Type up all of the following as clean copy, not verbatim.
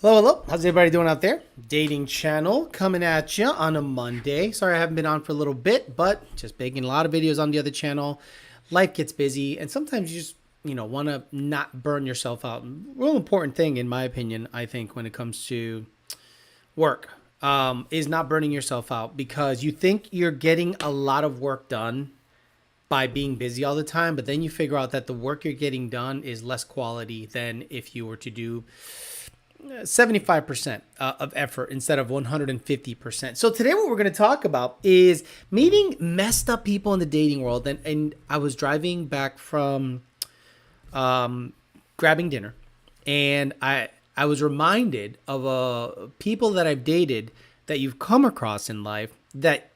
Hello, hello. How's everybody doing out there? Dating channel coming at you on a Monday. Sorry I haven't been on for a little bit, but just making a lot of videos on the other channel. Life gets busy, and sometimes you just, want to not burn yourself out. Real important thing, in my opinion, I think, when it comes to work, is not burning yourself out because you think you're getting a lot of work done by being busy all the time, but then you figure out that the work you're getting done is less quality than if you were to do 75% of effort instead of 150%. So today what we're going to talk about is meeting messed up people in the dating world. And I was driving back from grabbing dinner, and I was reminded of people that I've dated that you've come across in life that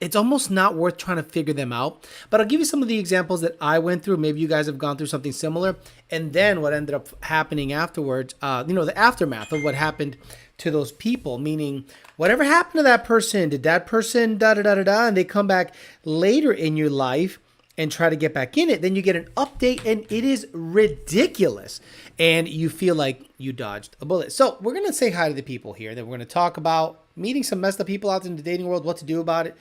it's almost not worth trying to figure them out. But I'll give you some of the examples that I went through. Maybe you guys have gone through something similar. And then what ended up happening afterwards, the aftermath of what happened to those people, meaning whatever happened to that person, did that person da-da-da-da-da, and they come back later in your life and try to get back in it, then you get an update and it is ridiculous. And you feel like you dodged a bullet. So we're going to say hi to the people here. Then we're going to talk about meeting some messed up people out in the dating world, what to do about it.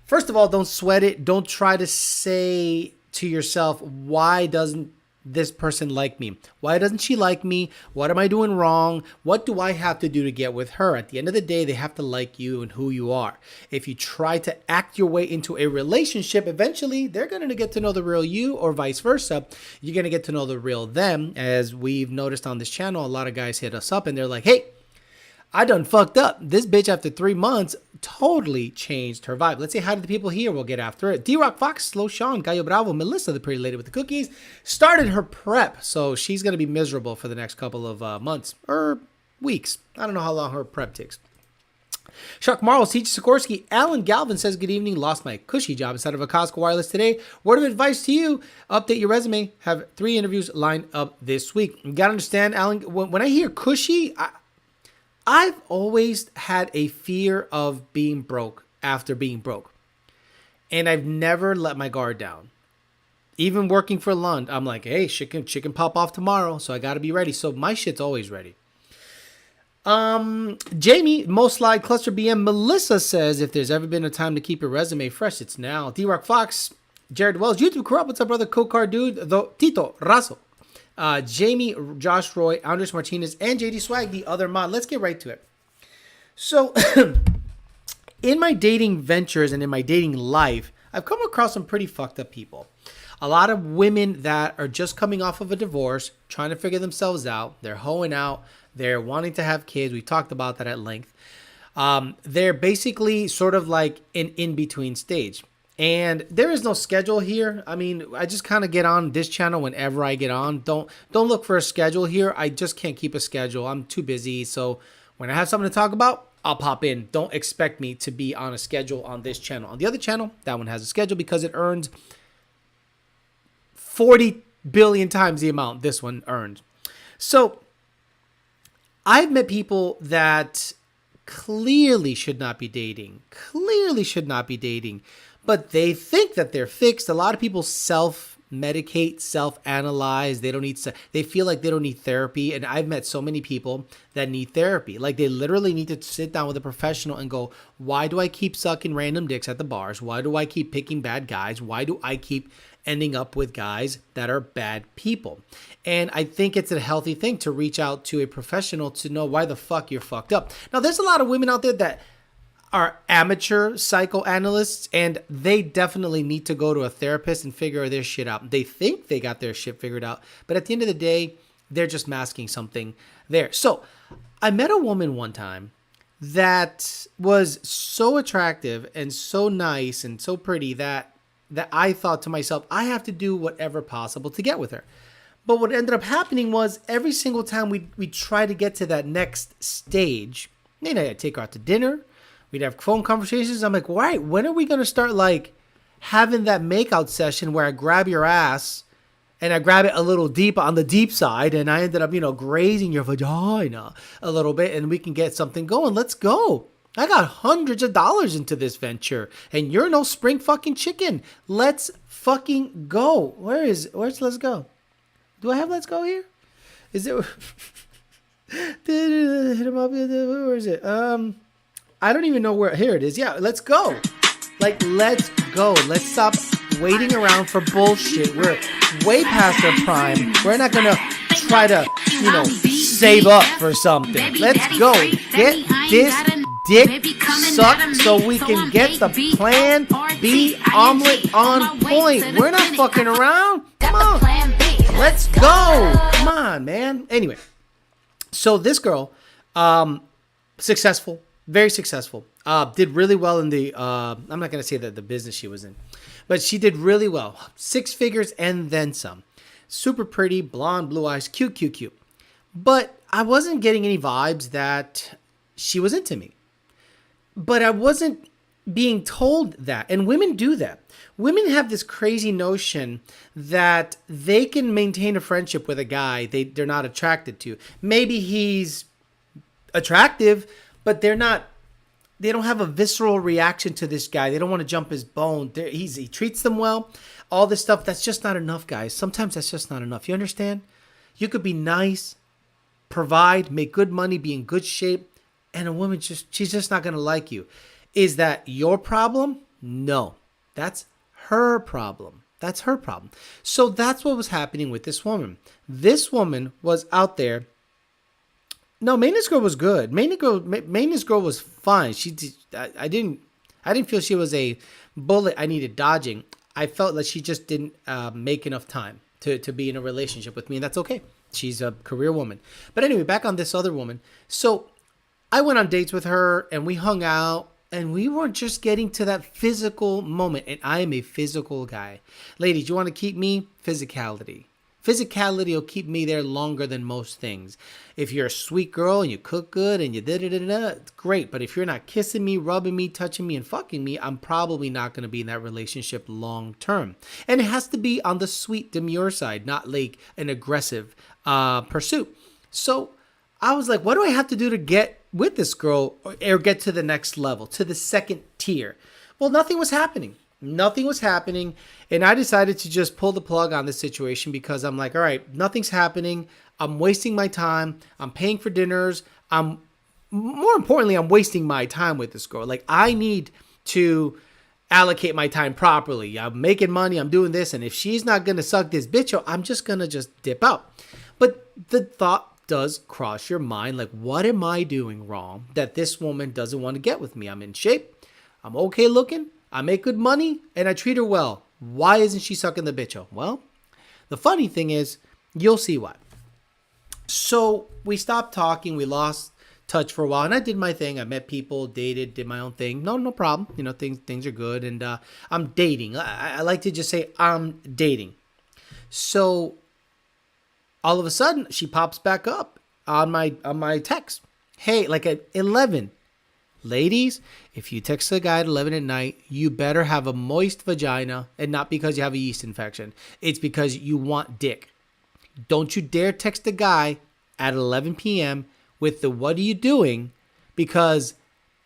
First of all, don't sweat it. Don't try to say to yourself, why doesn't this person like me? Why doesn't she like me? What am I doing wrong? What do I have to do to get with her? At the end of the day, they have to like you and who you are. If you try to act your way into a relationship, eventually they're going to get to know the real you, or vice versa. You're going to get to know the real them. As we've noticed on this channel, a lot of guys hit us up and they're like, hey, I done fucked up. This bitch after 3 months totally changed her vibe. Let's say hi to the people here. We'll get after it. D-Rock Fox, Slow Sean, Gallo Bravo, Melissa, the pretty lady with the cookies, started her prep. So she's going to be miserable for the next couple of months or weeks. I don't know how long her prep takes. Chuck Marl, CJ Sikorsky, Alan Galvin says, good evening. Lost my cushy job instead of a Costco wireless today. Word of advice to you, update your resume. Have 3 interviews lined up this week. You got to understand, Alan, when I hear cushy, I've always had a fear of being broke after being broke. And I've never let my guard down. Even working for Lund, I'm like, hey, shit can pop off tomorrow, so I got to be ready. So my shit's always ready. Jamie, Most Slide, Cluster BM, Melissa says, if there's ever been a time to keep your resume fresh, it's now. D-Rock Fox, Jared Wells, YouTube Corrupt, what's up, brother? Co-Car Dude, Tito, Razo. Jamie, Josh Roy, Andres Martinez, and JD Swag, the other mod. Let's get right to it. So, in my dating ventures and in my dating life, I've come across some pretty fucked up people. A lot of women that are just coming off of a divorce, trying to figure themselves out. They're hoeing out. They're wanting to have kids. We talked about that at length. They're basically sort of like an in-between stage. And there is no schedule here. I mean, I just kind of get on this channel whenever I get on. Don't look for a schedule here. I just can't keep a schedule. I'm too busy. So when I have something to talk about, I'll pop in. Don't expect me to be on a schedule on this channel. On the other channel, that one has a schedule because it earns 40 billion times the amount this one earned. So I've met people that clearly should not be dating. But they think that they're fixed. A lot of people self-medicate, self-analyze. They feel like they don't need therapy. And I've met so many people that need therapy. Like they literally need to sit down with a professional and go, why do I keep sucking random dicks at the bars? Why do I keep picking bad guys? Why do I keep ending up with guys that are bad people? And I think it's a healthy thing to reach out to a professional to know why the fuck you're fucked up. Now, there's a lot of women out there that are amateur psychoanalysts, and they definitely need to go to a therapist and figure their shit out. They think they got their shit figured out, but at the end of the day, they're just masking something there. So I met a woman one time that was so attractive and so nice and so pretty that I thought to myself, I have to do whatever possible to get with her. But what ended up happening was every single time we try to get to that next stage, I'd take her out to dinner. We'd have phone conversations. I'm like, right, when are we going to start like having that makeout session where I grab your ass and I grab it a little deep on the deep side and I ended up, grazing your vagina a little bit and we can get something going. Let's go. I got hundreds of dollars into this venture and you're no spring fucking chicken. Let's fucking go. Where's Let's Go? Do I have Let's Go here? Is it? hit him up. Where is it? I don't even know where. Here it is. Yeah, let's go. Like, let's go. Let's stop waiting around for bullshit. We're way past our prime. We're not gonna try to, save up for something. Let's go. Get this dick sucked so we can get the plan B omelet on point. We're not fucking around. Come on. Let's go. Come on, man. Anyway, so this girl, successful, very successful, did really well in the, I'm not going to say that the business she was in, but she did really well. 6 figures and then some. Super pretty, blonde, blue eyes, cute. But I wasn't getting any vibes that she was into me. But I wasn't being told that. And women do that. Women have this crazy notion that they can maintain a friendship with a guy they're not attracted to. Maybe he's attractive, but they don't have a visceral reaction to this guy. They don't want to jump his bone. He treats them well. All this stuff, that's just not enough, guys. Sometimes that's just not enough. You understand? You could be nice, provide, make good money, be in good shape, and a woman she's just not going to like you. Is that your problem? No. That's her problem. That's her problem. So that's what was happening with this woman. This woman was out there. No, maintenance girl was good. Maintenance girl was fine. I didn't feel she was a bullet I needed dodging. I felt like she just didn't make enough time to be in a relationship with me, and that's okay. She's a career woman. But anyway, back on this other woman. So I went on dates with her, and we hung out, and we weren't just getting to that physical moment. And I am a physical guy. Ladies, you want to keep me? Physicality. Physicality will keep me there longer than most things. If you're a sweet girl and you cook good and you it's great. But if you're not kissing me, rubbing me, touching me, and fucking me, I'm probably not going to be in that relationship long term. And it has to be on the sweet, demure side, not like an aggressive pursuit. So I was like, what do I have to do to get with this girl or get to the next level, to the second tier? Well, nothing was happening. And I decided to just pull the plug on this situation because I'm like, all right, nothing's happening. I'm wasting my time. I'm paying for dinners. More importantly, I'm wasting my time with this girl. Like, I need to allocate my time properly. I'm making money. I'm doing this. And if she's not going to suck this bitch, I'm just going to just dip out. But the thought does cross your mind. Like, what am I doing wrong that this woman doesn't want to get with me? I'm in shape. I'm okay looking. I make good money and I treat her well. Why isn't she sucking the bitch? Well, the funny thing is, you'll see why. So we stopped talking. We lost touch for a while, and I did my thing. I met people, dated, did my own thing. No problem. Things are good, and I'm dating. I like to just say I'm dating. So all of a sudden, she pops back up on my text. Hey, like at 11. Ladies, if you text a guy at 11 at night, you better have a moist vagina, and not because you have a yeast infection. It's because you want dick. Don't you dare text a guy at 11 p.m. with the what are you doing, because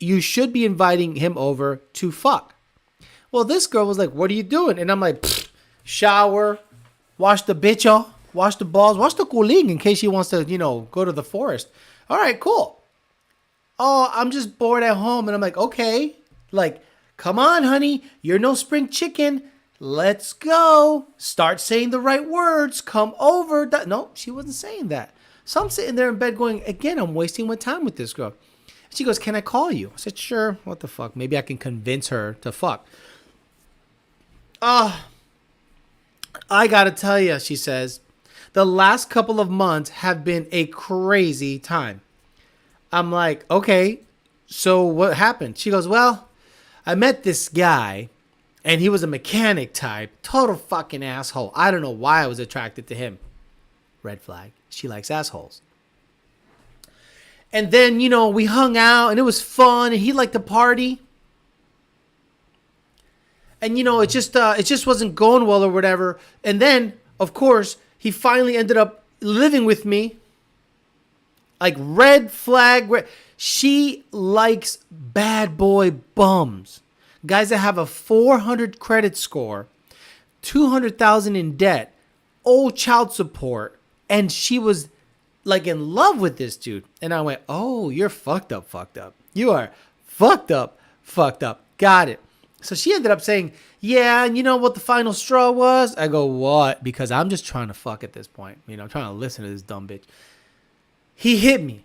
you should be inviting him over to fuck. Well, this girl was like, what are you doing? And I'm like, shower, wash the bitch off, wash the balls, wash the cooling in case she wants to, go to the forest. All right, cool. Oh, I'm just bored at home. And I'm like, okay, like, come on, honey. You're no spring chicken. Let's go. Start saying the right words. Come over. No, she wasn't saying that. So I'm sitting there in bed going, again, I'm wasting my time with this girl. She goes, can I call you? I said, sure. What the fuck? Maybe I can convince her to fuck. I got to tell you, she says, the last couple of months have been a crazy time. I'm like, okay, so what happened? She goes, well, I met this guy and he was a mechanic type, total fucking asshole. I don't know why I was attracted to him. Red flag. She likes assholes. And then, we hung out and it was fun and he liked to party. And, it just wasn't going well or whatever. And then, of course, he finally ended up living with me. Like, red flag. She likes bad boy bums. Guys that have a 400 credit score, 200,000 in debt, old child support. And she was like in love with this dude. And I went, oh, you're fucked up, fucked up. You are fucked up, fucked up. Got it. So she ended up saying, yeah, and you know what the final straw was? I go, what? Because I'm just trying to fuck at this point. You know, I'm trying to listen to this dumb bitch. He hit me.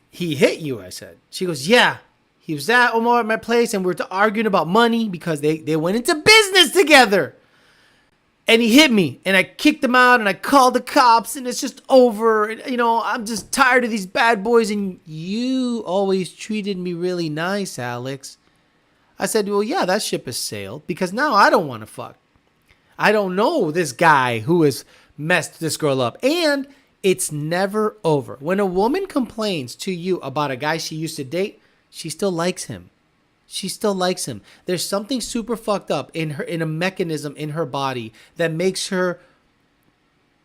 He hit you, I said. She goes, yeah. He was at Omar at my place, and we were arguing about money because they went into business together. And he hit me, and I kicked him out, and I called the cops, and it's just over. And, you know, I'm just tired of these bad boys, and you always treated me really nice, Alex. I said, well, yeah, that ship has sailed, because now I don't want to fuck. I don't know this guy who has messed this girl up, and it's never over. When a woman complains to you about a guy she used to date, she still likes him. She still likes him. There's something super fucked up in a mechanism in her body that makes her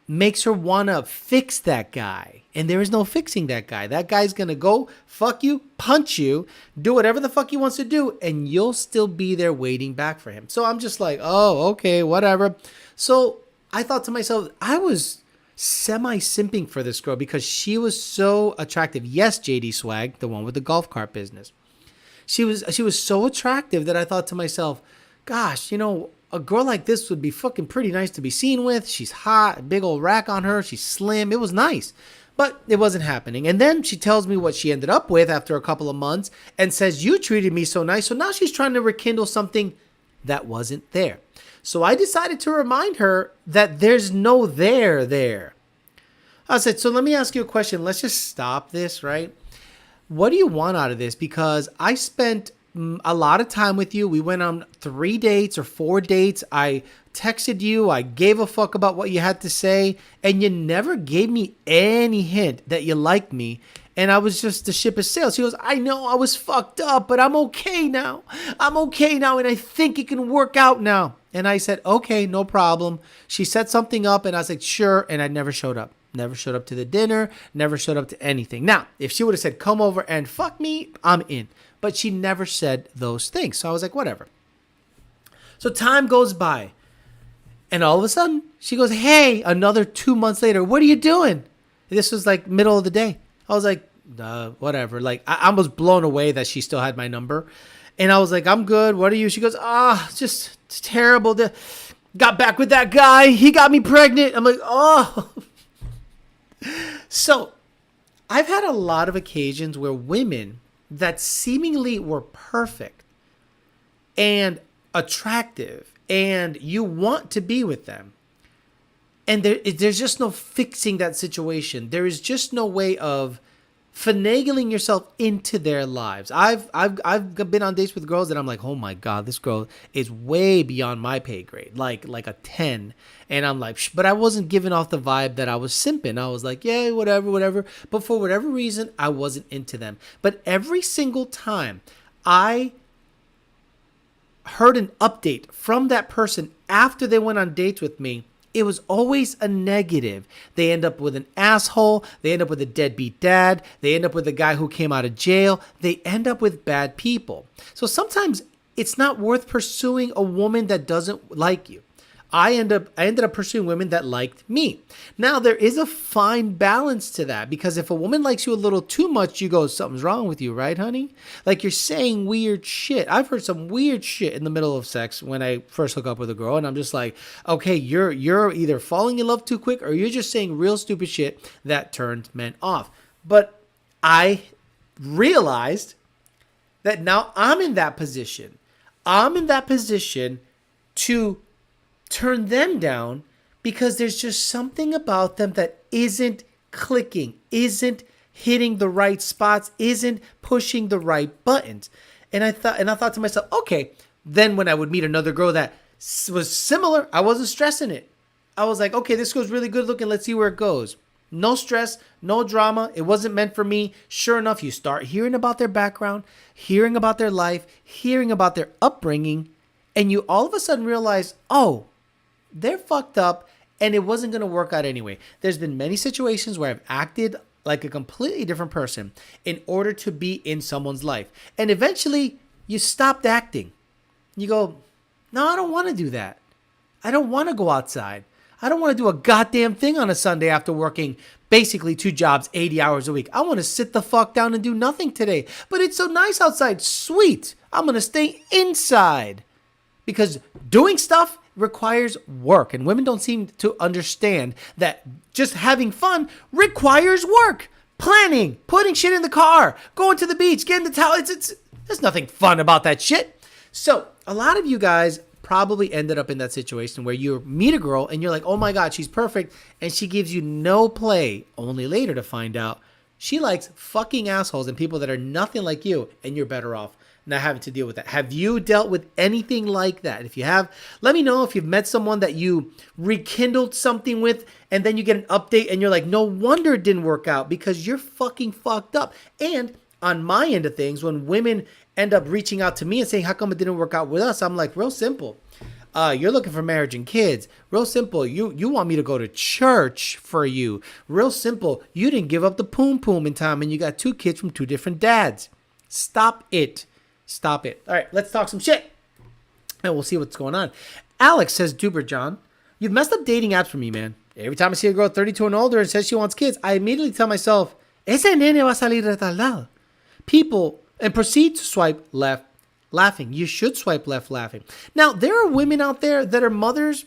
want to fix that guy. And there is no fixing that guy. That guy's going to go fuck you, punch you, do whatever the fuck he wants to do, and you'll still be there waiting back for him. So I'm just like, oh, okay, whatever. So I thought to myself, I was semi-simping for this girl because she was so attractive. Yes, JD Swag, the one with the golf cart business. She was so attractive that I thought to myself, gosh, you know, a girl like this would be fucking pretty nice to be seen with. She's hot, big old rack on her. She's slim. It was nice. But it wasn't happening. And then she tells me what she ended up with after a couple of months and says, you treated me so nice. So now she's trying to rekindle something that wasn't there. So I decided to remind her that there's no there. I said, so let me ask you a question. Let's just stop this, right? What do you want out of this? Because I spent a lot of time with you. We went on 3 dates or 4 dates. I texted you. I gave a fuck about what you had to say. And you never gave me any hint that you liked me. And I was just, the ship has sailed. She goes, I know I was fucked up, but I'm okay now. I'm okay now. And I think it can work out now. And I said, okay, no problem. She set something up and I was like, sure. And I never showed up. Never showed up to the dinner, never showed up to anything. Now, if she would have said, come over and fuck me, I'm in. But she never said those things. So I was like, whatever. So time goes by. And all of a sudden, she goes, hey, another 2 months later, what are you doing? This was like middle of the day. I was like, whatever. Like, I was blown away that she still had my number. And I was like, I'm good. What are you? She goes, just terrible. Got back with that guy. He got me pregnant. I'm like, oh. So I've had a lot of occasions where women that seemingly were perfect and attractive and you want to be with them, and there's just no fixing that situation. There is just no way of finagling yourself into their lives. I've been on dates with girls that I'm like, oh my God, this girl is way beyond my pay grade, like a 10. And I'm like, but I wasn't giving off the vibe that I was simping. I was like, yeah, whatever. But for whatever reason, I wasn't into them. But every single time I heard an update from that person after they went on dates with me, it was always a negative. They end up with an asshole. They end up with a deadbeat dad. They end up with a guy who came out of jail. They end up with bad people. So sometimes it's not worth pursuing a woman that doesn't like you. I ended up pursuing women that liked me. Now, there is a fine balance to that, because if a woman likes you a little too much, you go, something's wrong with you, right, honey? Like, you're saying weird shit. I've heard some weird shit in the middle of sex when I first hook up with a girl, and I'm just like, okay, you're either falling in love too quick or you're just saying real stupid shit that turned men off. But I realized that now I'm in that position. I'm in that position to turn them down because there's just something about them that isn't clicking, isn't hitting the right spots, isn't pushing the right buttons. And I thought to myself, okay, then when I would meet another girl that was similar, I wasn't stressing it. I was like, okay, this girl's really good looking. Let's see where it goes. No stress, no drama. It wasn't meant for me. Sure enough, you start hearing about their background, hearing about their life, hearing about their upbringing, and you all of a sudden realize, oh, they're fucked up and it wasn't going to work out anyway. There's been many situations where I've acted like a completely different person in order to be in someone's life. And eventually you stopped acting. You go, no, I don't want to do that. I don't want to go outside. I don't want to do a goddamn thing on a Sunday after working basically 2 jobs, 80 hours a week. I want to sit the fuck down and do nothing today. But it's so nice outside. Sweet. I'm going to stay inside. Because doing stuff requires work. And women don't seem to understand that just having fun requires work. Planning, putting shit in the car, going to the beach, getting the towel. There's nothing fun about that shit. So a lot of you guys probably ended up in that situation where you meet a girl and you're like, oh my God, she's perfect. And she gives you no play, only later to find out she likes fucking assholes and people that are nothing like you, and you're better off not having to deal with that. Have you dealt with anything like that? If you have, let me know if you've met someone that you rekindled something with and then you get an update and you're like, no wonder it didn't work out because you're fucking fucked up. And on my end of things, when women end up reaching out to me and saying, how come it didn't work out with us? I'm like, real simple. You're looking for marriage and kids. Real simple. You want me to go to church for you. Real simple. You didn't give up the poom poom in time and you got 2 kids from 2 different dads. Stop it. Stop it. All right, let's talk some shit. And we'll see what's going on. Alex says, Duber John, you've messed up dating apps for me, man. Every time I see a girl 32 and older and says she wants kids, I immediately tell myself, ese nene va a salir retardado. People, and proceed to swipe left laughing. You should swipe left laughing. Now, there are women out there that are mothers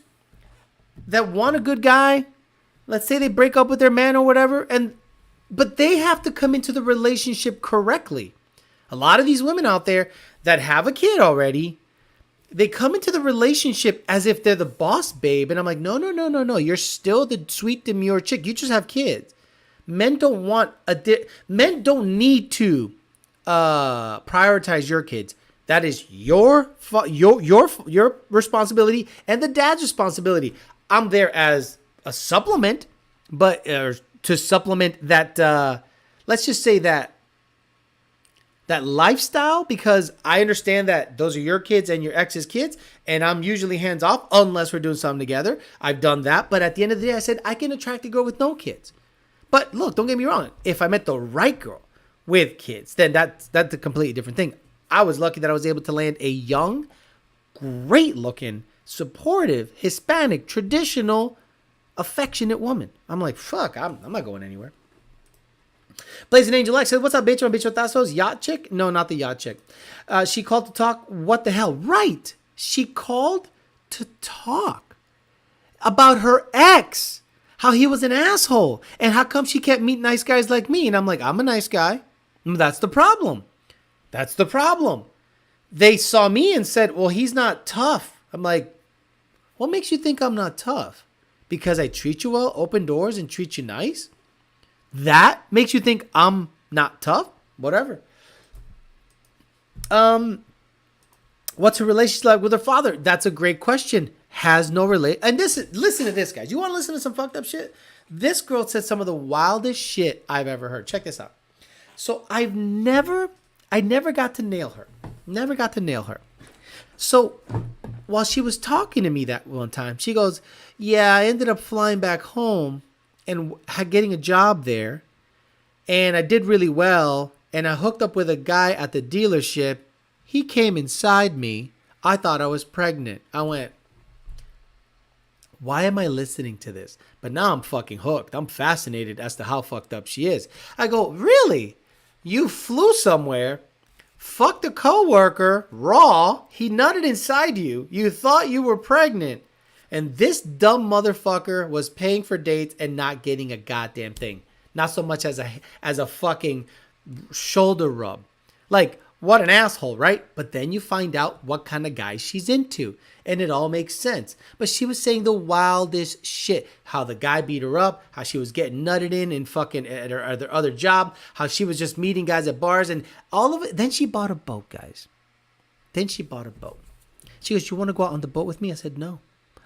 that want a good guy. Let's say they break up with their man or whatever, but they have to come into the relationship correctly. A lot of these women out there that have a kid already, they come into the relationship as if they're the boss babe. And I'm like, no. You're still the sweet demure chick. You just have kids. Men don't need to prioritize your kids. That is your responsibility and the dad's responsibility. I'm there as a supplement, but to supplement that, let's just say that lifestyle, because I understand that those are your kids and your ex's kids, and I'm usually hands off unless we're doing something together. I've done that, but at the end of the day, I said I can attract a girl with no kids. But look, don't get me wrong. If I met the right girl with kids, then that's a completely different thing. I was lucky that I was able to land a young, great-looking, supportive, Hispanic, traditional, affectionate woman. I'm like, fuck, I'm not going anywhere. Blazing Angel X said, what's up, bitch? On Bichotazos? Yacht chick? No, not the yacht chick. She called to talk. What the hell? Right. She called to talk about her ex, how he was an asshole, and how come she can't meet nice guys like me. And I'm like, I'm a nice guy. That's the problem. That's the problem. They saw me and said, well, he's not tough. I'm like, what makes you think I'm not tough? Because I treat you well, open doors, and treat you nice? That makes you think I'm not tough? Whatever. What's her relationship like with her father? That's a great question. Has no And listen to this, guys. You want to listen to some fucked up shit? This girl said some of the wildest shit I've ever heard. Check this out. So I never got to nail her. Never got to nail her. So while she was talking to me that one time, she goes, yeah, I ended up flying back home and getting a job there. And I did really well. And I hooked up with a guy at the dealership. He came inside me. I thought I was pregnant. I went, why am I listening to this? But now I'm fucking hooked. I'm fascinated as to how fucked up she is. I go, really? You flew somewhere, fucked a coworker raw. He nutted inside you. You thought you were pregnant. And this dumb motherfucker was paying for dates and not getting a goddamn thing. Not so much as a fucking shoulder rub. Like, what an asshole, right? But then you find out what kind of guy she's into. And it all makes sense. But she was saying the wildest shit. How the guy beat her up. How she was getting nutted in fucking at her other job. How she was just meeting guys at bars. And all of it. Then she bought a boat, guys. Then she bought a boat. She goes, you want to go out on the boat with me? I said, no.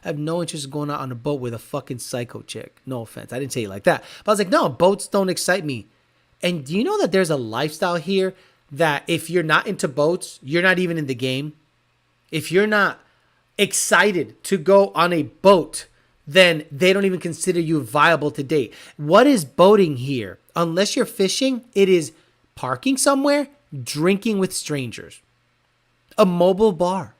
I have no interest in going out on a boat with a fucking psycho chick. No offense. I didn't say it like that. But I was like, no, boats don't excite me. And do you know that there's a lifestyle here that if you're not into boats, you're not even in the game? If you're not excited to go on a boat, then they don't even consider you viable to date. What is boating here? Unless you're fishing, it is parking somewhere, drinking with strangers. A mobile bar.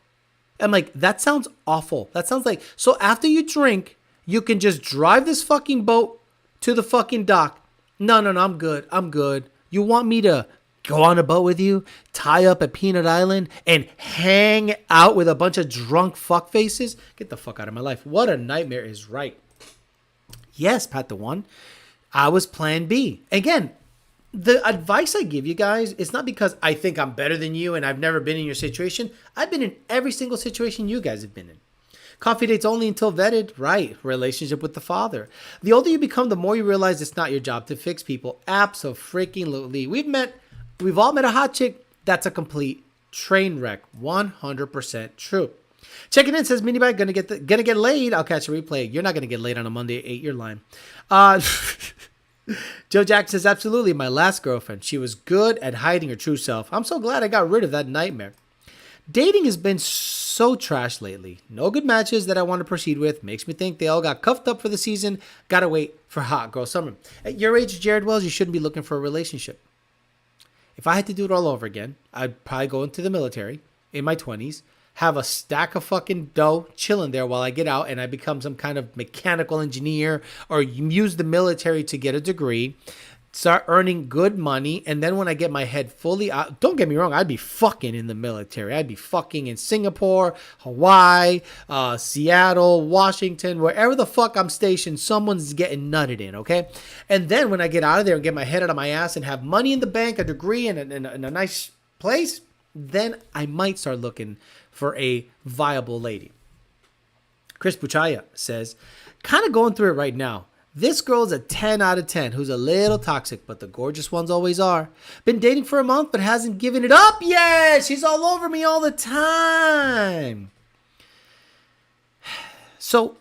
I'm like, that sounds awful. That sounds like, so after you drink, you can just drive this fucking boat to the fucking dock. No, no, no, I'm good. I'm good. You want me to go on a boat with you, tie up at Peanut Island, and hang out with a bunch of drunk fuckfaces? Get the fuck out of my life. What a nightmare is right. Yes, Pat the One. I was plan B. Again, the advice I give you guys is not because I think I'm better than you and I've never been in your situation. I've been in every single situation you guys have been in. Coffee dates only until vetted. Right. Relationship with the father. The older you become, the more you realize it's not your job to fix people. Absolutely. We've all met a hot chick that's a complete train wreck. 100% true. Checking in says, Minibag, gonna get laid. I'll catch a replay. You're not gonna get laid on a Monday at 8. You're lying. Joe Jackson says, absolutely. My last girlfriend. She was good at hiding her true self. I'm so glad I got rid of that nightmare. Dating has been so trash lately. No good matches that I want to proceed with. Makes me think they all got cuffed up for the season. Gotta wait for hot girl summer. At your age, Jared Wells, you shouldn't be looking for a relationship. If I had to do it all over again, I'd probably go into the military in my 20s, have a stack of fucking dough chilling there while I get out and I become some kind of mechanical engineer or use the military to get a degree, start earning good money. And then when I get my head fully out, don't get me wrong, I'd be fucking in the military. I'd be fucking in Singapore, Hawaii, Seattle, Washington, wherever the fuck I'm stationed, someone's getting nutted in, okay? And then when I get out of there and get my head out of my ass and have money in the bank, a degree, and a nice place, then I might start looking for a viable lady. Chris Buchaya says, kind of going through it right now. This girl's a 10 out of 10 who's a little toxic, but the gorgeous ones always are. Been dating for a month, but hasn't given it up yet. She's all over me all the time. So,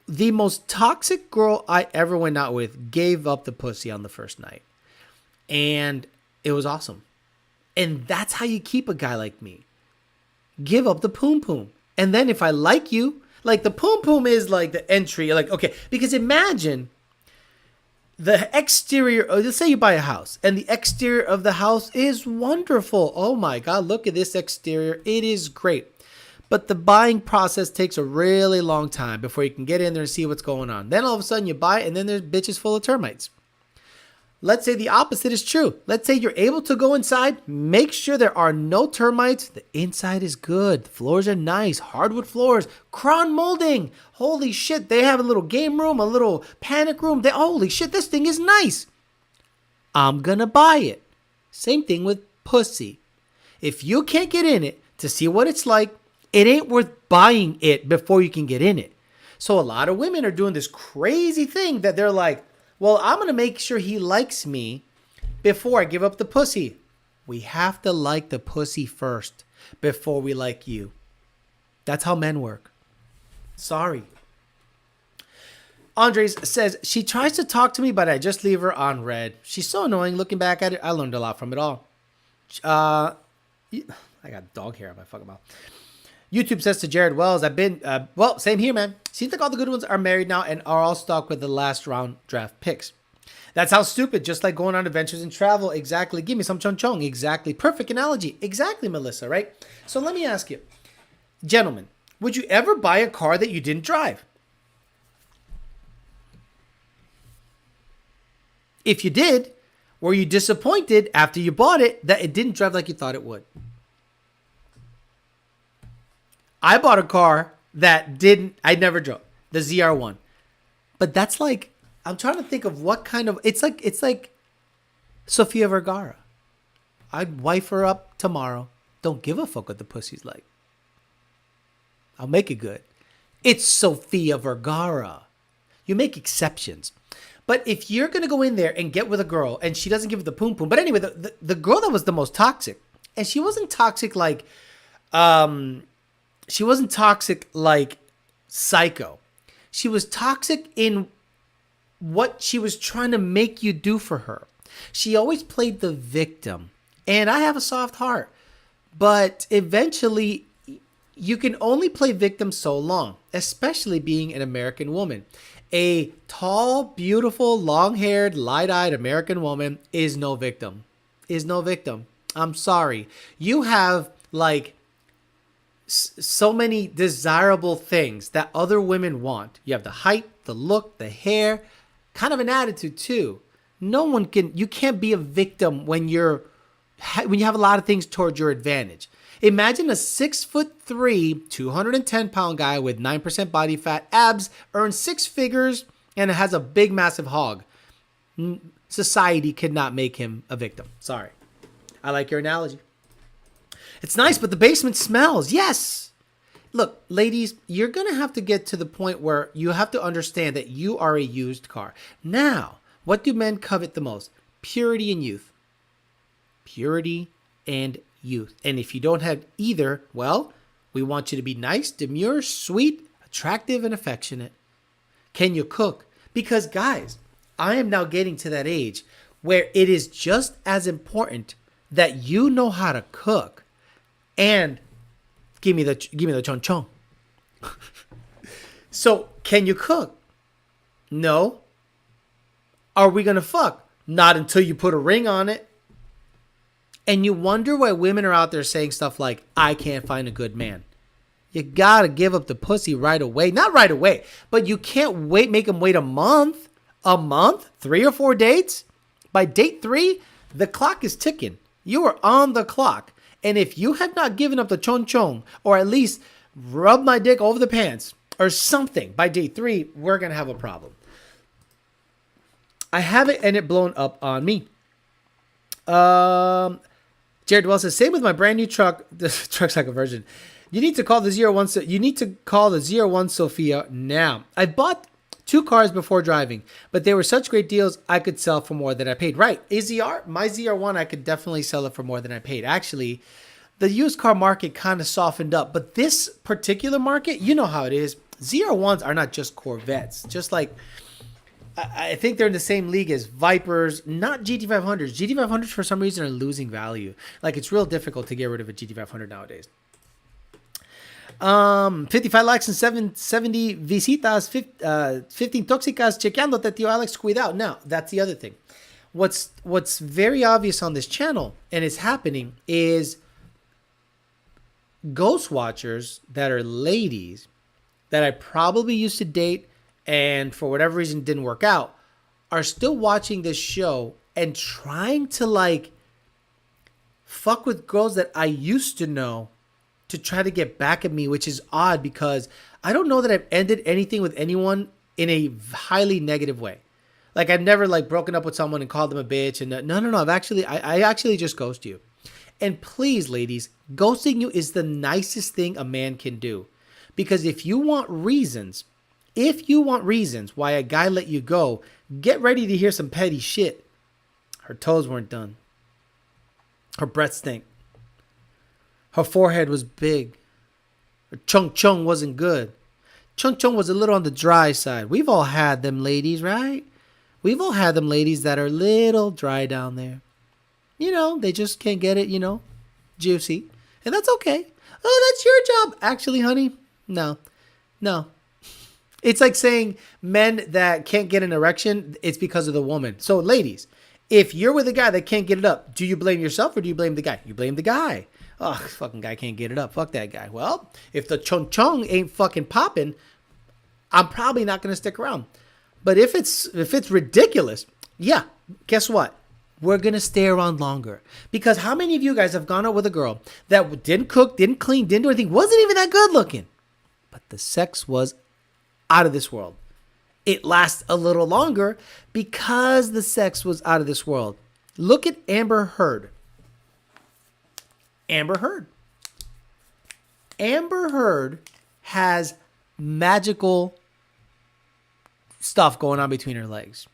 the most toxic girl I ever went out with gave up the pussy on the first night. And it was awesome. And that's how you keep a guy like me. Give up the poom poom. And then if I like you, like the poom poom is like the entry. Like, okay, because imagine the exterior, let's say you buy a house and the exterior of the house is wonderful. Oh my God, look at this exterior. It is great. But the buying process takes a really long time before you can get in there and see what's going on. Then all of a sudden you buy it and then there's bitches full of termites. Let's say the opposite is true. Let's say you're able to go inside, make sure there are no termites. The inside is good. The floors are nice. Hardwood floors. Crown molding. Holy shit. They have a little game room, a little panic room. Holy shit, this thing is nice. I'm gonna buy it. Same thing with pussy. If you can't get in it to see what it's like, it ain't worth buying it before you can get in it. So a lot of women are doing this crazy thing that they're like, well, I'm going to make sure he likes me before I give up the pussy. We have to like the pussy first before we like you. That's how men work. Sorry. Andres says, she tries to talk to me, but I just leave her on red. She's so annoying. Looking back at it, I learned a lot from it all. I got dog hair on my fucking mouth. YouTube says to Jared Wells, I've been, well, same here, man. Seems like all the good ones are married now and are all stuck with the last round draft picks. That's how stupid, just like going on adventures and travel. Exactly. Give me some chong chong. Exactly. Perfect analogy. Exactly, Melissa, right? So let me ask you, gentlemen, would you ever buy a car that you didn't drive? If you did, were you disappointed after you bought it that it didn't drive like you thought it would? I bought a car that I never drove, the ZR1. But that's like, I'm trying to think of what kind of, it's like Sofia Vergara. I'd wife her up tomorrow. Don't give a fuck what the pussy's like. I'll make it good. It's Sofia Vergara. You make exceptions. But if you're going to go in there and get with a girl and she doesn't give it the poom poom. But anyway, the girl that was the most toxic, and she wasn't toxic like, she wasn't toxic like Psycho. She was toxic in what she was trying to make you do for her. She always played the victim. And I have a soft heart. But eventually, you can only play victim so long, especially being an American woman. A tall, beautiful, long-haired, light-eyed American woman is no victim. Is no victim. I'm sorry. You have, like, so many desirable things that other women want. You have the height, the look, the hair, kind of an attitude too. You can't be a victim when you have a lot of things towards your advantage. Imagine a 6'3", 210-pound guy with 9% body fat, abs, earns six figures, and has a big, massive hog. Society could not make him a victim. Sorry. I like your analogy. It's nice, but the basement smells. Yes. Look, ladies, you're going to have to get to the point where you have to understand that you are a used car. Now, what do men covet the most? Purity and youth. Purity and youth. And if you don't have either, well, we want you to be nice, demure, sweet, attractive, and affectionate. Can you cook? Because, guys, I am now getting to that age where it is just as important that you know how to cook and give me the chon chon. So, can you cook? No. Are we going to fuck? Not until you put a ring on it. And you wonder why women are out there saying stuff like, I can't find a good man. You got to give up the pussy right away. Not right away, but you can't make them wait a month. A month? 3 or 4 dates? By date 3, the clock is ticking. You are on the clock. And if you have not given up the chon chon, or at least rub my dick over the pants, or something, by date 3, we're going to have a problem. I have it and it blown up on me. Jared Wells says, same with my brand new truck. This truck's like a version. You need to call the 01. You need to call the 01 Sophia now. I bought 2 cars before driving, but they were such great deals I could sell for more than I paid. Right. AZR, my ZR1, I could definitely sell it for more than I paid. Actually, the used car market kind of softened up, but this particular market, you know how it is. ZR1s are not just Corvettes. Just like, I think they're in the same league as Vipers, not GT500s. GT500s for some reason are losing value. Like, it's real difficult to get rid of a GT500 nowadays. 55 likes and 770 visitas, 15 tóxicas, chequeándote, tío Alex, cuidado. Now, that's the other thing. What's very obvious on this channel, and it's happening, is ghost watchers that are ladies that I probably used to date and for whatever reason didn't work out, are still watching this show and trying to, like, fuck with girls that I used to know to try to get back at me, which is odd because I don't know that I've ended anything with anyone in a highly negative way. Like, I've never, like, broken up with someone and called them a bitch. And no. I actually just ghost you. And please, ladies, ghosting you is the nicest thing a man can do. Because if you want reasons why a guy let you go, get ready to hear some petty shit. Her toes weren't done. Her breath stank. Her forehead was big. Her chung chung wasn't good. Chung chung was a little on the dry side. We've all had them ladies, right? We've all had them ladies that are a little dry down there. You know, they just can't get it, juicy. And that's okay. Oh, that's your job. Actually, honey, no. It's like saying men that can't get an erection, it's because of the woman. So, ladies, if you're with a guy that can't get it up, do you blame yourself or do you blame the guy? You blame the guy. Oh, fucking guy can't get it up. Fuck that guy. Well, if the chung chung ain't fucking popping, I'm probably not going to stick around. But if it's ridiculous, yeah, guess what? We're going to stay around longer. Because how many of you guys have gone out with a girl that didn't cook, didn't clean, didn't do anything, wasn't even that good looking, but the sex was out of this world? It lasts a little longer because the sex was out of this world. Look at Amber Heard. Amber Heard has magical stuff going on between her legs.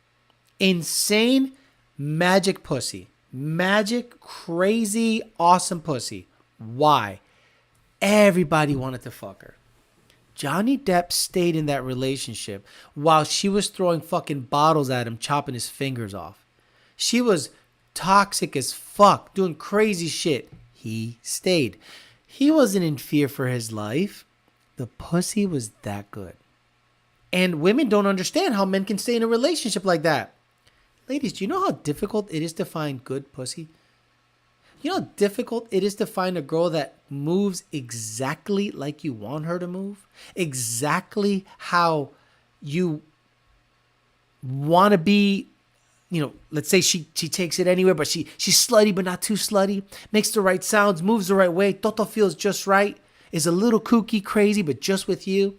Insane magic pussy. Magic, crazy, awesome pussy. Why? Everybody wanted to fuck her. Johnny Depp stayed in that relationship while she was throwing fucking bottles at him, chopping his fingers off. She was toxic as fuck, doing crazy shit. He stayed. He wasn't in fear for his life. The pussy was that good. And women don't understand how men can stay in a relationship like that. Ladies, do you know how difficult it is to find good pussy? You know how difficult it is to find a girl that moves exactly like you want her to move? Exactly how you want to be, let's say she takes it anywhere, but she's slutty, but not too slutty, makes the right sounds, moves the right way, Toto feels just right, is a little kooky, crazy, but just with you.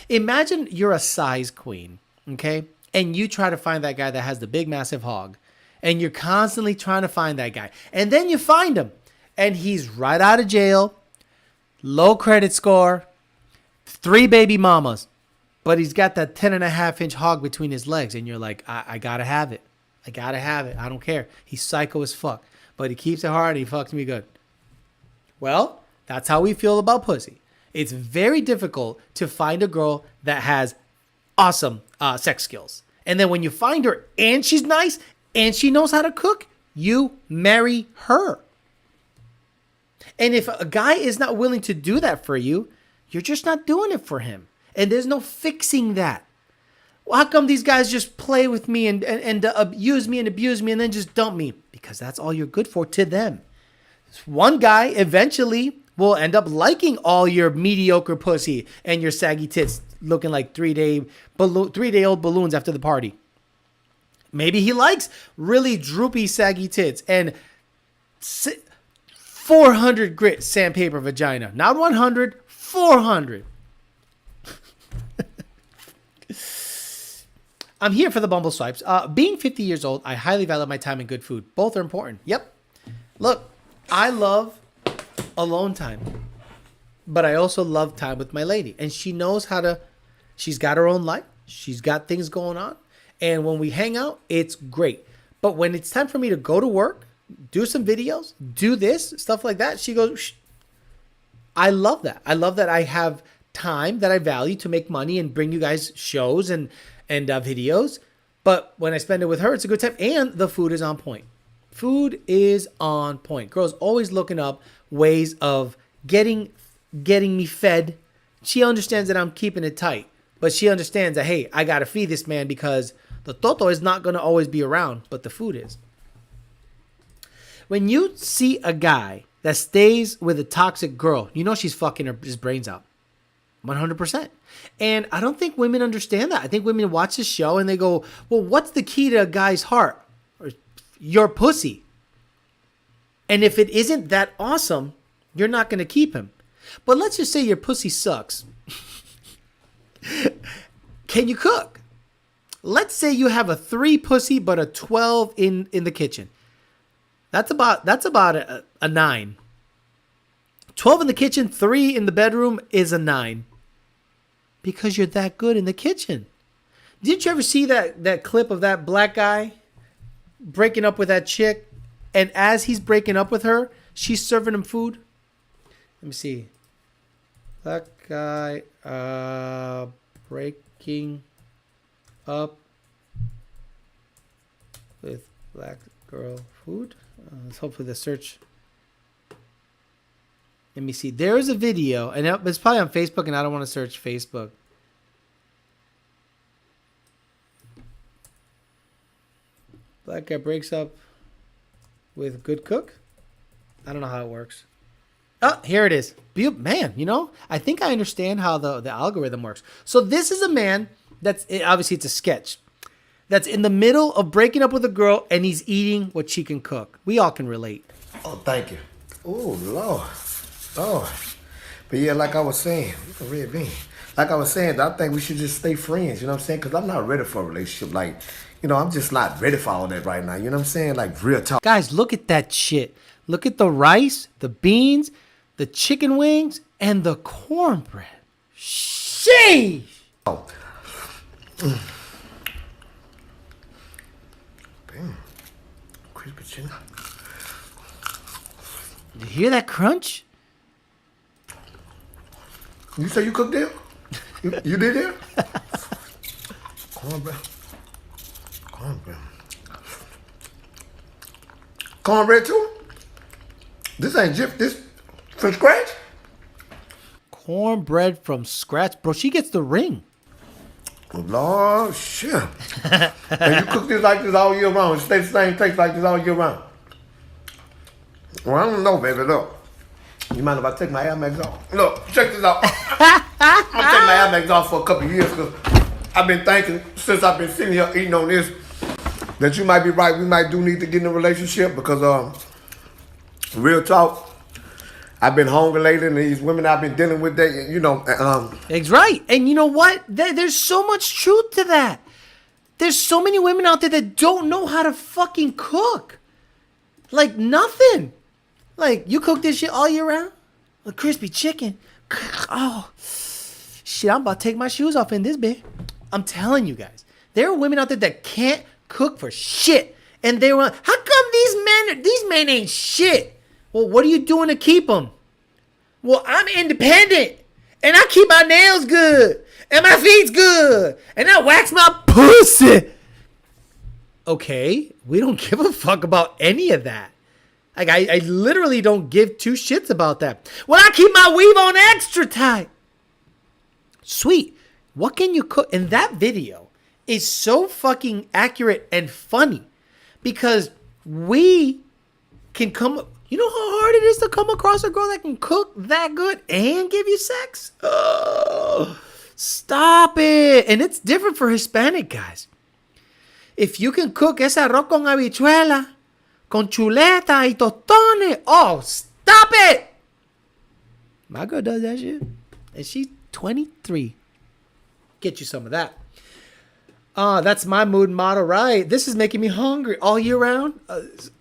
Imagine you're a size queen, okay? And you try to find that guy that has the big, massive hog. And you're constantly trying to find that guy. And then you find him. And he's right out of jail, low credit score, 3 baby mamas. But he's got that 10.5-inch hog between his legs. And you're like, I got to have it. I got to have it. I don't care. He's psycho as fuck. But he keeps it hard and he fucks me good. Well, that's how we feel about pussy. It's very difficult to find a girl that has awesome sex skills. And then when you find her and she's nice and she knows how to cook, you marry her. And if a guy is not willing to do that for you, you're just not doing it for him. And there's no fixing that. Well, how come these guys just play with me and use me and abuse me and then just dump me? Because that's all you're good for to them. One guy eventually will end up liking all your mediocre pussy and your saggy tits looking like 3-day-old balloons after the party. Maybe he likes really droopy, saggy tits and 400 grit sandpaper vagina. Not 100, 400. I'm here for the bumble swipes. Being 50 years old, I highly value my time and good food. Both are important. Yep. Look, I love alone time, but I also love time with my lady, and she knows how to. She's got her own life. She's got things going on, and when we hang out, it's great. But when it's time for me to go to work, do some videos, do this stuff like that, she goes. Shh. I love that. I love that I have time that I value to make money and bring you guys shows and videos. But when I spend it with her, it's a good time, and the food is on point. Food is on point. Girls always looking up ways of getting me fed. She understands that I'm keeping it tight, but she understands that, hey, I got to feed this man because the Toto is not going to always be around, but the food is. When you see a guy that stays with a toxic girl, you know she's fucking his brains out. 100%. And I don't think women understand that. I think women watch this show and they go, well, what's the key to a guy's heart? Your pussy. And if it isn't that awesome, you're not going to keep him. But let's just say your pussy sucks. Can you cook? Let's say you have a 3 pussy but a 12 in the kitchen. That's about a 9. 12 in the kitchen, 3 in the bedroom is a 9. Because you're that good in the kitchen. Did you ever see that clip of that black guy breaking up with that chick, and as he's breaking up with her, she's serving him food? Let me see. That guy breaking up with black girl food. Let's hopefully the search. Let me see. There is a video, and it's probably on Facebook, and I don't want to search Facebook. Black guy breaks up with good cook. I don't know how it works. Oh, here it is. Man, I think I understand how the algorithm works. So this is a man obviously it's a sketch. That's in the middle of breaking up with a girl, and he's eating what she can cook. We all can relate. Oh, thank you. Oh, Lord. Oh. But yeah, like I was saying, red bean. Like I was saying, I think we should just stay friends, you know what I'm saying? Because I'm not ready for a relationship. Like, I'm just not ready for all that right now. You know what I'm saying? Like, real talk. Guys, look at that shit. Look at the rice, the beans, the chicken wings, and the cornbread. Sheesh! Oh. Damn. Crispy chicken. You hear that crunch? You say you cooked there? You did there? Cornbread. Cornbread too? This ain't this from scratch? Cornbread from scratch? Bro, she gets the ring. Oh, Lord, shit. And you cook this like this all year round. It stays the same taste like this all year round. Well, I don't know, baby. Look. You mind if I take my Air Max off? Look, check this out. I'm gonna take my Air Max off for a couple of years because I've been thinking since I've been sitting here eating on this that you might be right. We might do need to get in a relationship because real talk, I've been hungry lately, and these women I've been dealing with, they, It's right. And you know what? There's so much truth to that. There's so many women out there that don't know how to fucking cook. Like nothing. Like, you cook this shit all year round? A crispy chicken. Oh, shit, I'm about to take my shoes off in this bit. I'm telling you guys. There are women out there that can't cook for shit. And they were, how come these men ain't shit? Well, what are you doing to keep them? Well, I'm independent. And I keep my nails good. And my feet's good. And I wax my pussy. Okay, we don't give a fuck about any of that. Like, I literally don't give two shits about that. Well, I keep my weave on extra tight. Sweet. What can you cook? And that video is so fucking accurate and funny because we can come. You know how hard it is to come across a girl that can cook that good and give you sex? Oh, stop it. And it's different for Hispanic guys. If you can cook esa arroz con habichuela, con chuleta y tostones, oh, stop it. My girl does that shit. And she's 23. Get you some of that. That's my mood motto, right? This is making me hungry all year round.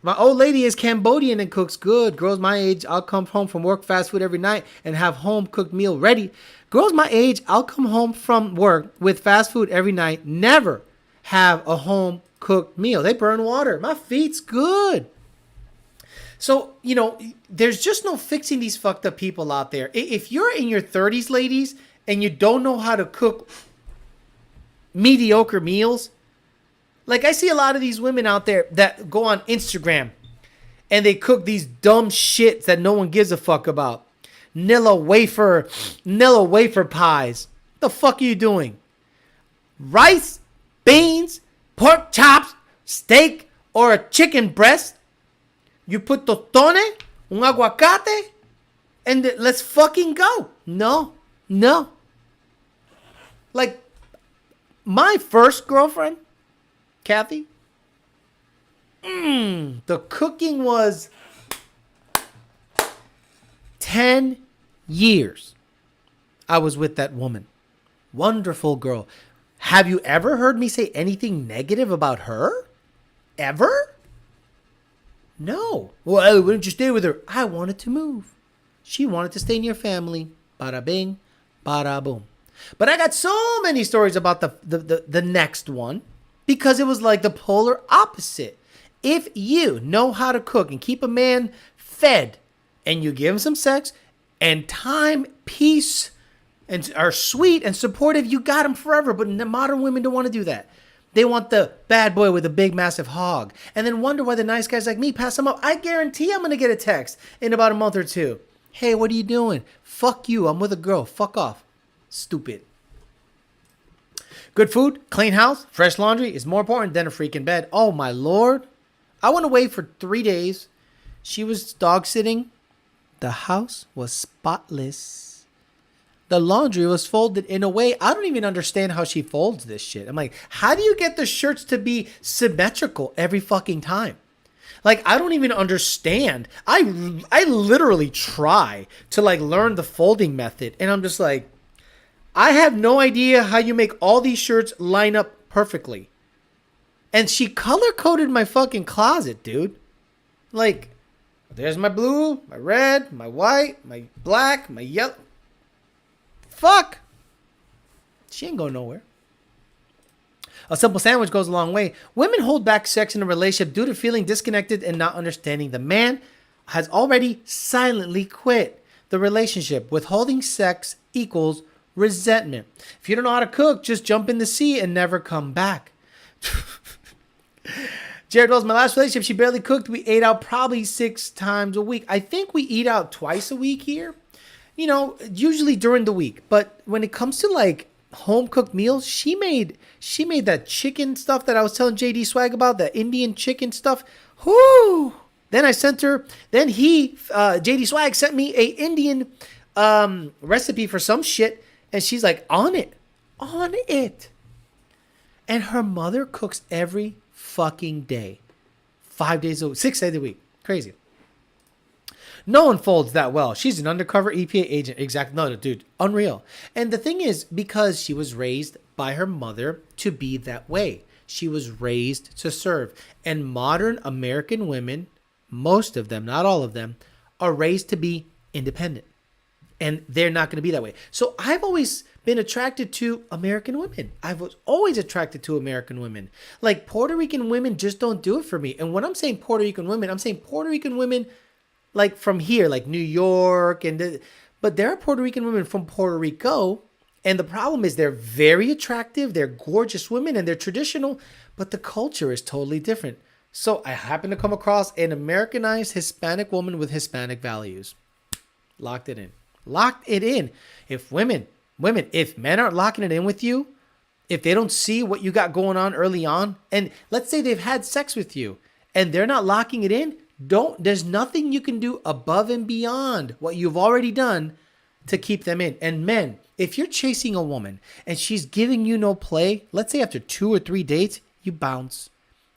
My old lady is Cambodian and cooks good. Girls my age, I'll come home from work, fast food every night, and have home cooked meal ready. Girls my age, I'll come home from work with fast food every night, never have a home cooked meal. They burn water. My feet's good. So, you know, there's just no fixing these fucked up people out there. If you're in your 30s, ladies, and you don't know how to cook mediocre meals, like I see a lot of these women out there that go on Instagram and they cook these dumb shits that no one gives a fuck about. Nilla wafer pies. What the fuck are you doing? Rice, beans, pork chops, steak, or a chicken breast. You put tostones, un aguacate, and let's fucking go. No. Like, my first girlfriend, Kathy, the cooking was 10 years I was with that woman. Wonderful girl. Have you ever heard me say anything negative about her? Ever? No. Well, why didn't you stay with her? I wanted to move. She wanted to stay near family. Bada bing, bada boom. But I got so many stories about the next one because it was like the polar opposite. If you know how to cook and keep a man fed and you give him some sex and time, peace, and are sweet and supportive, you got him forever. But modern women don't want to do that. They want the bad boy with a big, massive hog and then wonder why the nice guys like me pass them up. I guarantee I'm going to get a text in about a month or two. Hey, what are you doing? Fuck you. I'm with a girl. Fuck off. Stupid. Good food, clean house, fresh laundry is more important than a freaking bed. Oh, my Lord. I went away for 3 days. She was dog sitting. The house was spotless. The laundry was folded in a way I don't even understand how she folds this shit. I'm like, how do you get the shirts to be symmetrical every fucking time? Like, I don't even understand. I literally try to like learn the folding method. And I'm just like, I have no idea how you make all these shirts line up perfectly. And she color coded my fucking closet, dude. Like, there's my blue, my red, my white, my black, my yellow. Fuck. She ain't going nowhere. A simple sandwich goes a long way. Women hold back sex in a relationship due to feeling disconnected and not understanding the man has already silently quit the relationship. Withholding sex equals resentment. If you don't know how to cook, just jump in the sea and never come back. Jared Wells, my last relationship, she barely cooked. We ate out probably 6 times a week. I think we eat out twice a week here. You know, usually during the week. But when it comes to like home cooked meals, she made that chicken stuff that I was telling JD Swag about, the Indian chicken stuff. Whoo! Then I sent her. Then JD Swag sent me a Indian recipe for some shit, and she's like on it. And her mother cooks every fucking day. 5 days a week, 6 days a week. Crazy. No one folds that well. She's an undercover EPA agent. Exactly. No, dude. Unreal. And the thing is, because she was raised by her mother to be that way. She was raised to serve. And modern American women, most of them, not all of them, are raised to be independent. And they're not going to be that way. So I've always been attracted to American women. I was always attracted to American women. Like Puerto Rican women just don't do it for me. And when I'm saying Puerto Rican women, I'm saying Puerto Rican women like from here, like New York. But there are Puerto Rican women from Puerto Rico. And the problem is they're very attractive. They're gorgeous women and they're traditional. But the culture is totally different. So I happen to come across an Americanized Hispanic woman with Hispanic values. Locked it in. Locked it in. If if men aren't locking it in with you, if they don't see what you got going on early on, and let's say they've had sex with you and they're not locking it in, there's nothing you can do above and beyond what you've already done to keep them in. And men, if you're chasing a woman and she's giving you no play, let's say after 2 or 3 dates, you bounce.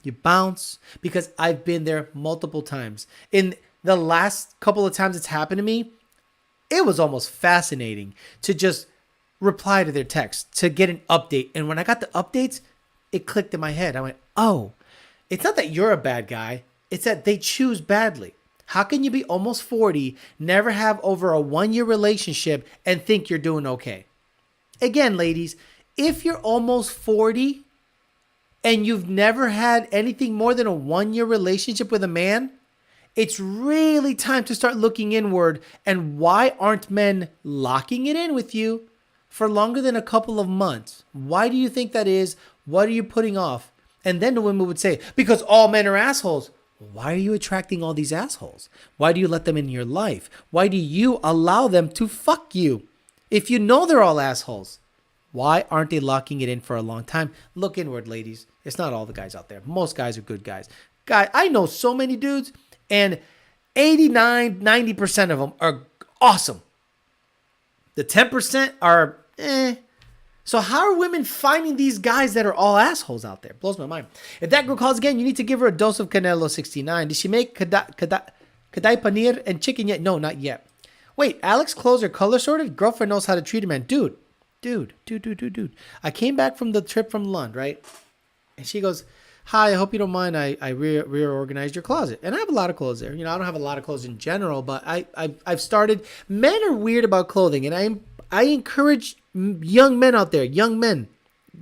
You bounce, because I've been there multiple times. In the last couple of times it's happened to me, it was almost fascinating to just reply to their text, to get an update. And when I got the updates, it clicked in my head. I went, oh, it's not that you're a bad guy. It's that they choose badly. How can you be almost 40, never have over a 1-year relationship, and think you're doing okay? Again, ladies, if you're almost 40 and you've never had anything more than a 1-year relationship with a man, it's really time to start looking inward. And why aren't men locking it in with you for longer than a couple of months? Why do you think that is? What are you putting off? And then the women would say, because all men are assholes. Why are you attracting all these assholes? Why do you let them in your life? Why do you allow them to fuck you? If you know they're all assholes, why aren't they locking it in for a long time? Look inward, ladies. It's not all the guys out there. Most guys are good guys. I know so many dudes, and 89, 90% of them are awesome. The 10% are So how are women finding these guys that are all assholes out there? Blows my mind. If that girl calls again, you need to give her a dose of Canelo 69. Did she make kadai paneer and chicken yet? No, not yet. Wait, Alex clothes are color sorted? Girlfriend knows how to treat a man. Dude. I came back from the trip from Lund, right? And she goes, hi, I hope you don't mind. I reorganized your closet. And I have a lot of clothes there. You know, I don't have a lot of clothes in general, but I've started. Men are weird about clothing. And I encourage young men out there,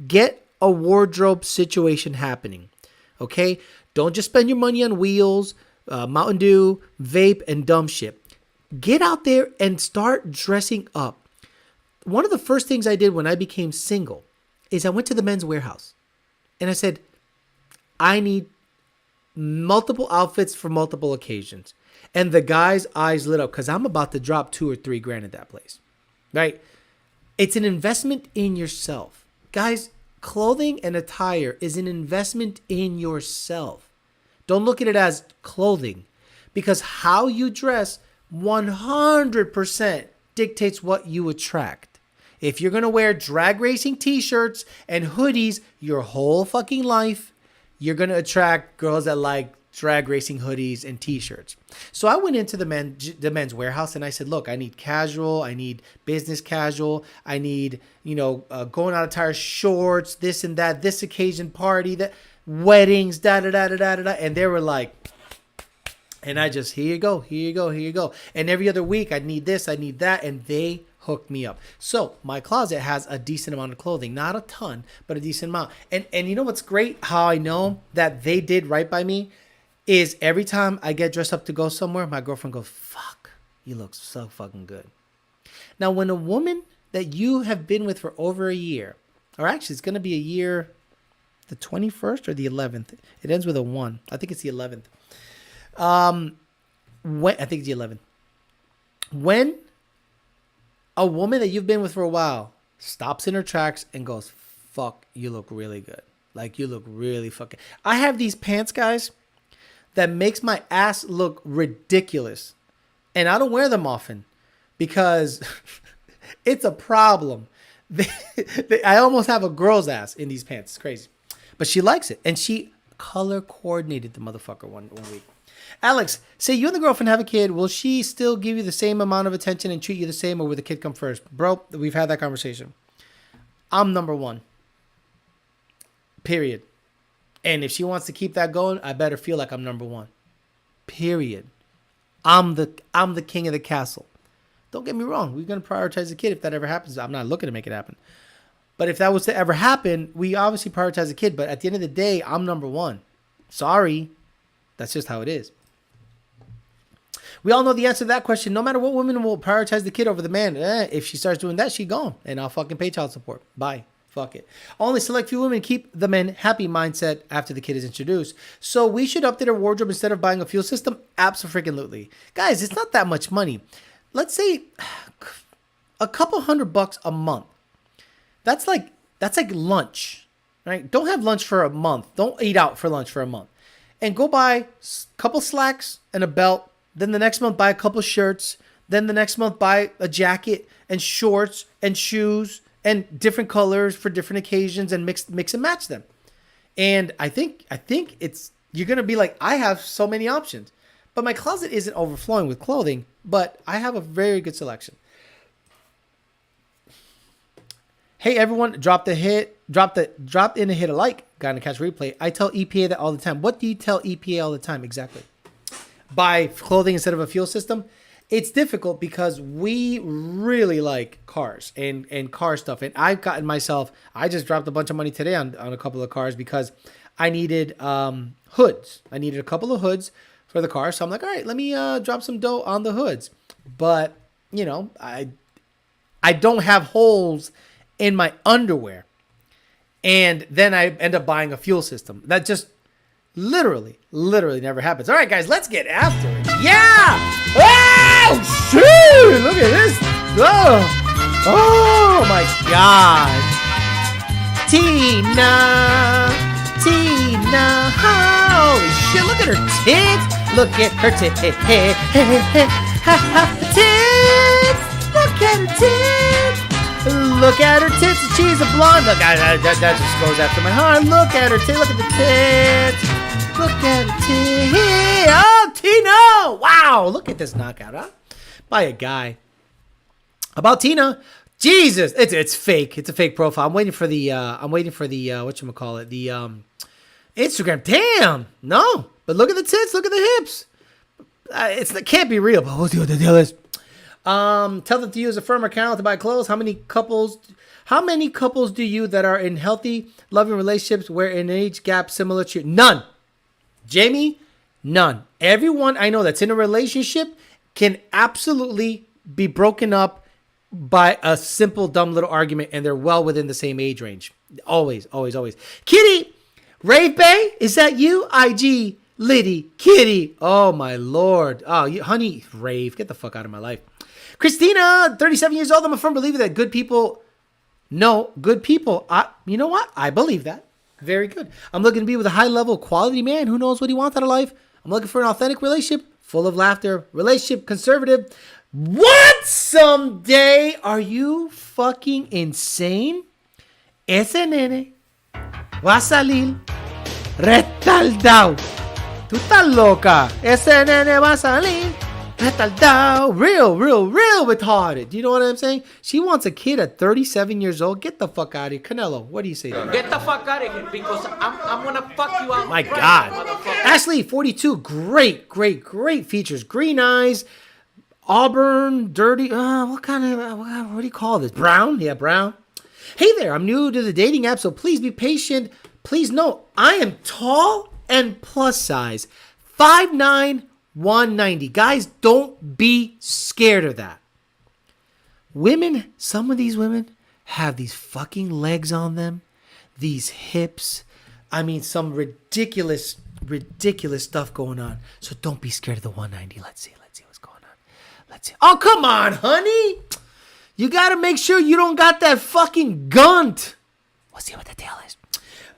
get a wardrobe situation happening. Okay? Don't just spend your money on wheels, Mountain Dew, vape, and dumb shit. Get out there and start dressing up. One of the first things I did when I became single is I went to the Men's Warehouse. And I said, I need multiple outfits for multiple occasions. And the guy's eyes lit up because I'm about to drop $2 or $3 grand at that place. Right? It's an investment in yourself. Guys, clothing and attire is an investment in yourself. Don't look at it as clothing, because how you dress 100% dictates what you attract. If you're going to wear drag racing t-shirts and hoodies your whole fucking life, you're going to attract girls that like drag racing hoodies and t-shirts. So I went into the Men's Warehouse and I said, look, I need casual, I need business casual, I need, going out attire, shorts, this and that, this occasion party, that weddings, da-da-da-da-da-da. And they were like, and I just, here you go. And every other week I need this, I need that. And they hooked me up. So my closet has a decent amount of clothing, not a ton, but a decent amount. And you know what's great? How I know that they did right by me is every time I get dressed up to go somewhere, my girlfriend goes, fuck, you look so fucking good. Now, when a woman that you have been with for over a year, or actually it's going to be a year, the 21st or the 11th, it ends with a 1. I think it's the 11th. I think it's the 11th. When a woman that you've been with for a while stops in her tracks and goes, fuck, you look really good. Like, you look really fucking... I have these pants, guys, that makes my ass look ridiculous. And I don't wear them often because it's a problem. I almost have a girl's ass in these pants. It's crazy. but she likes it. And she color coordinated the motherfucker one week. Alex, say you and the girlfriend have a kid. Will she still give you the same amount of attention and treat you the same, or will the kid come first? Bro, we've had that conversation. I'm number one. Period. And if she wants to keep that going, I better feel like I'm number one. Period. I'm the king of the castle. Don't get me wrong. We're going to prioritize the kid if that ever happens. I'm not looking to make it happen. But if that was to ever happen, we obviously prioritize the kid. But at the end of the day, I'm number one. Sorry. That's just how it is. We all know the answer to that question. No matter what, women will prioritize the kid over the man. If she starts doing that, she gone. And I'll fucking pay child support. Bye. Fuck it. Only select few women keep the men happy mindset after the kid is introduced. So we should update our wardrobe instead of buying a fuel system? Absolutely. Guys, it's not that much money. Let's say a couple $100 a month. That's like lunch, right? Don't have lunch for a month. Don't eat out for lunch for a month. And go buy a couple slacks and a belt. Then the next month buy a couple shirts. Then the next month buy a jacket and shorts and shoes and different colors for different occasions and mix and match them. And I think it's, you're going to be like, I have so many options, but my closet isn't overflowing with clothing, but I have a very good selection. Hey everyone, drop in a hit a like, gotta catch replay. I tell EPA that all the time. What do you tell EPA all the time exactly? Buy clothing instead of a fuel system. It's difficult because we really like cars and car stuff. And I've gotten myself, I just dropped a bunch of money today on a couple of cars because I needed hoods. I needed a couple of hoods for the car. So I'm like, all right, let me drop some dough on the hoods. But, you know, I don't have holes in my underwear. And then I end up buying a fuel system. That just literally never happens. All right, guys, let's get after it. Yeah! Oh, shit! Look at this. Oh my God. Tina. Holy shit, look at her tits. Look at her tits. Tits. Look at her tits. Look at her tits. She's a blonde. Look, that just goes after my heart. Look at her tits. Look at the tits. Look at her tits. Oh, Tina. Wow. Look at this knockout, huh? By a guy. About Tina. Jesus. It's fake. It's a fake profile. I'm waiting for the whatchamacallit, the Instagram. Damn. No. But look at the tits. Look at the hips. It can't be real, but we'll see what the deal is. Tell them to use a firm account to buy clothes. How many couples do you that are in healthy, loving relationships where an age gap similar to you? None. Jamie, none. Everyone I know that's in a relationship can absolutely be broken up by a simple, dumb little argument, and they're well within the same age range. Always. Kitty, Rave Bay, is that you? IG, Liddy, Kitty. Oh, my Lord. Oh, honey, Rave, get the fuck out of my life. Christina, 37 years old. I'm a firm believer that good people know good people. You know what? I believe that. Very good. I'm looking to be with a high-level quality man who knows what he wants out of life. I'm looking for an authentic relationship, full of laughter, relationship, conservative. What? Someday? Are you fucking insane? Ese nene va a salir retardado. Tú estás loca. Ese nene va a salir retardado. Real retarded. Do you know what I'm saying? She wants a kid at 37 years old. Get the fuck out of here. Canelo, what do you say to that? Get the fuck out of here because I'm going to fuck you out. My God. Ashley, 42. Great features. Green eyes. Auburn, dirty. What do you call this? Brown? Yeah, brown. Hey there. I'm new to the dating app, so please be patient. Please know I am tall and plus size. 5'9", 190. Guys, don't be scared of that. Women, some of these women have these fucking legs on them, these hips. I mean, some ridiculous stuff going on. So don't be scared of the 190. Let's see what's going on. Let's see. Oh, come on, honey. You got to make sure you don't got that fucking gunt. We'll see what the deal is.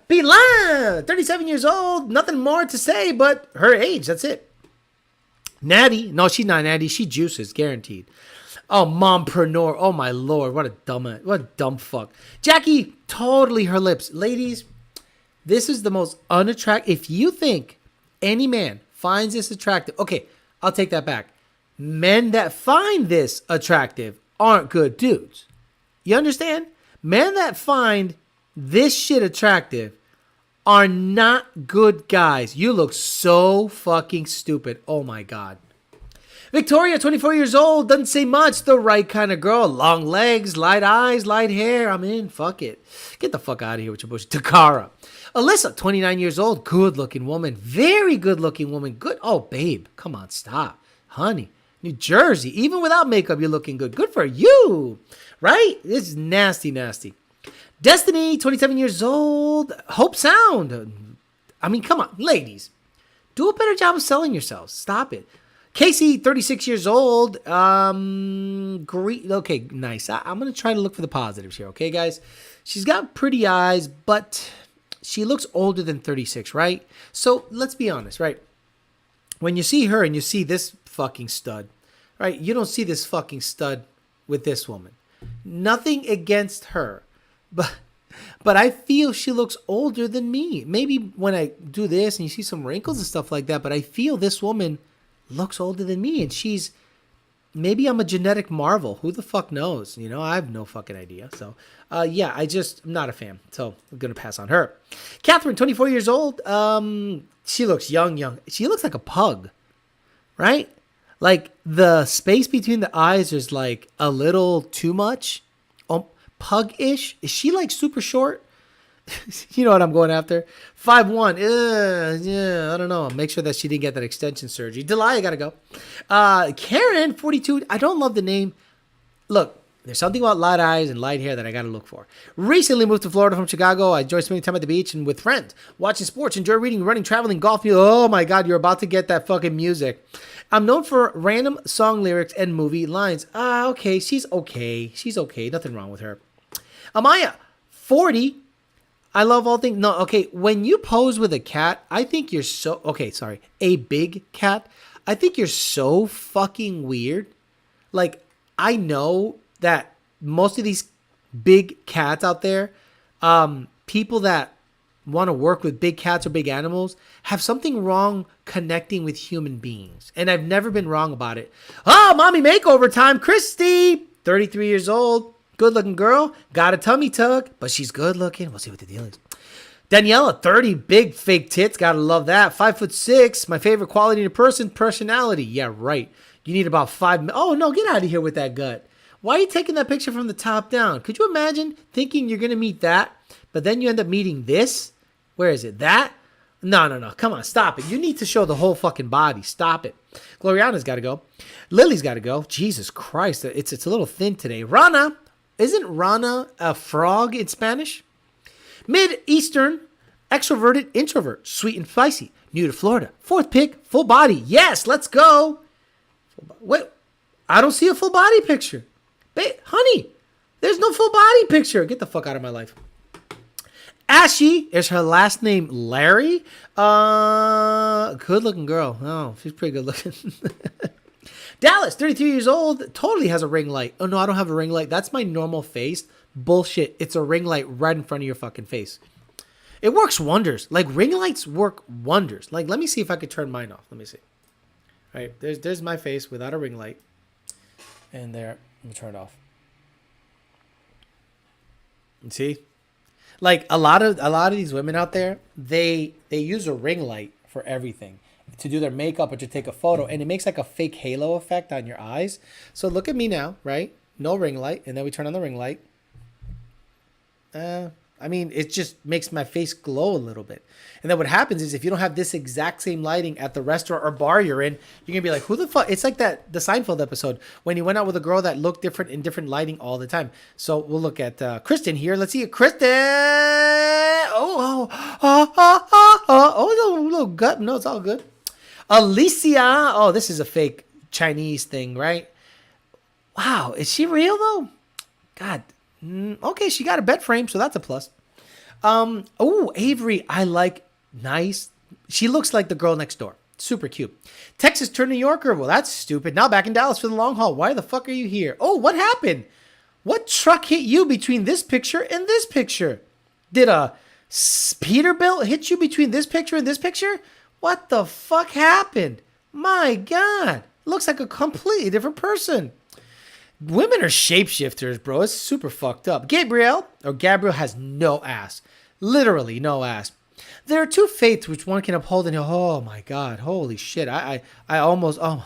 Belan, 37 years old. Nothing more to say but her age. That's it. Natty. No, she's not Natty. She juices, guaranteed. Oh, mompreneur. Oh, my Lord. What a dumb fuck. Jackie, totally her lips. Ladies, This is the most unattractive. If you think any man finds this attractive, okay, I'll take that back. Men that find this attractive aren't good dudes. You understand? Men that find this shit attractive are not good guys. You look so fucking stupid. Oh my God. Victoria, 24 years old, doesn't say much. The right kind of girl. Long legs, light eyes, light hair. I'm in. Fuck it. Get the fuck out of here with your bullshit. Takara. Alyssa, 29 years old. Good looking woman. Very good looking woman. Good. Oh, babe. Come on, stop. Honey. New Jersey. Even without makeup, you're looking good. Good for you. Right? This is nasty, nasty. Destiny, 27 years old. Hope Sound. I mean, come on. Ladies. Do a better job of selling yourselves. Stop it. Casey, 36 years old. Great. Okay, nice. I'm going to try to look for the positives here, okay, guys? She's got pretty eyes, but she looks older than 36, right? So let's be honest, right? When you see her and you see this fucking stud, right? You don't see this fucking stud with this woman. Nothing against her, but I feel she looks older than me. Maybe when I do this and you see some wrinkles and stuff like that, but I feel this woman looks older than me, and she's, maybe I'm a genetic marvel. Who the fuck knows? You know, I have no fucking idea. So, yeah, I'm not a fan. So I'm going to pass on her. Catherine, 24 years old. She looks young. She looks like a pug, right? Like the space between the eyes is like a little too much. Pug-ish. Is she like super short? You know what I'm going after? 5'1". Yeah, I don't know. Make sure that she didn't get that extension surgery. Delia, gotta go. Karen, 42. I don't love the name. Look, there's something about light eyes and light hair that I gotta look for. Recently moved to Florida from Chicago. I enjoy spending time at the beach and with friends. Watching sports, enjoy reading, running, traveling, golf. Oh my God, you're about to get that fucking music. I'm known for random song lyrics and movie lines. Okay. She's okay. Nothing wrong with her. Amaya, 40. I love all things. No, okay. When you pose with a cat, I think you're so, okay, sorry. A big cat. I think you're so fucking weird. Like, I know that most of these big cats out there, people that want to work with big cats or big animals, have something wrong connecting with human beings. And I've never been wrong about it. Oh, mommy makeover time. Christy, 33 years old. Good looking girl, got a tummy tuck, but she's good looking. We'll see what the deal is. Daniela, 30, big fake tits. Gotta love that. 5'6". My favorite quality in a person, personality. Yeah, right. You need about 5. Oh, no, get out of here with that gut. Why are you taking that picture from the top down? Could you imagine thinking you're going to meet that, but then you end up meeting this? Where is it? That? No. Come on, stop it. You need to show the whole fucking body. Stop it. Gloriana's got to go. Lily's got to go. Jesus Christ. It's a little thin today. Rana. Isn't Rana a frog in Spanish? Mid-Eastern, extroverted, introvert, sweet and spicy, new to Florida. Fourth pick, full body. Yes, let's go. Wait, I don't see a full body picture. Honey, there's no full body picture. Get the fuck out of my life. Ashy, is her last name Larry? Good looking girl. Oh, she's pretty good looking. Dallas, 33 years old, totally has a ring light. Oh, no, I don't have a ring light. That's my normal face. Bullshit. It's a ring light right in front of your fucking face. It works wonders. Like, ring lights work wonders. Like, let me see if I could turn mine off. Let me see. All right, there's my face without a ring light. And there, let me turn it off. You see? Like, a lot of these women out there, they use a ring light for everything. To do their makeup or to take a photo, and it makes like a fake halo effect on your eyes. So look at me now, right? No ring light, and then we turn on the ring light. I mean, it just makes my face glow a little bit. And then what happens is if you don't have this exact same lighting at the restaurant or bar you're in, you're going to be like, who the fuck? It's like the Seinfeld episode when he went out with a girl that looked different in different lighting all the time. So we'll look at Kristen here. Let's see. Kristen. Oh, little gut. No, it's all good. Alicia. Oh, this is a fake Chinese thing, right? Wow. Is she real though? God. Okay, she got a bed frame, so that's a plus. Oh, Avery, I like. Nice. She looks like the girl next door. Super cute. Texas turned New Yorker. Well, that's stupid. Now back in Dallas for the long haul. Why the fuck are you here? Oh, what happened? What truck hit you between this picture and this picture? Did a Peterbilt hit you between this picture and this picture? What the fuck happened? My God. Looks like a completely different person. Women are shapeshifters, bro. It's super fucked up. Gabriel has no ass. Literally no ass. There are two faiths which one can uphold, and oh my God, holy shit! I almost oh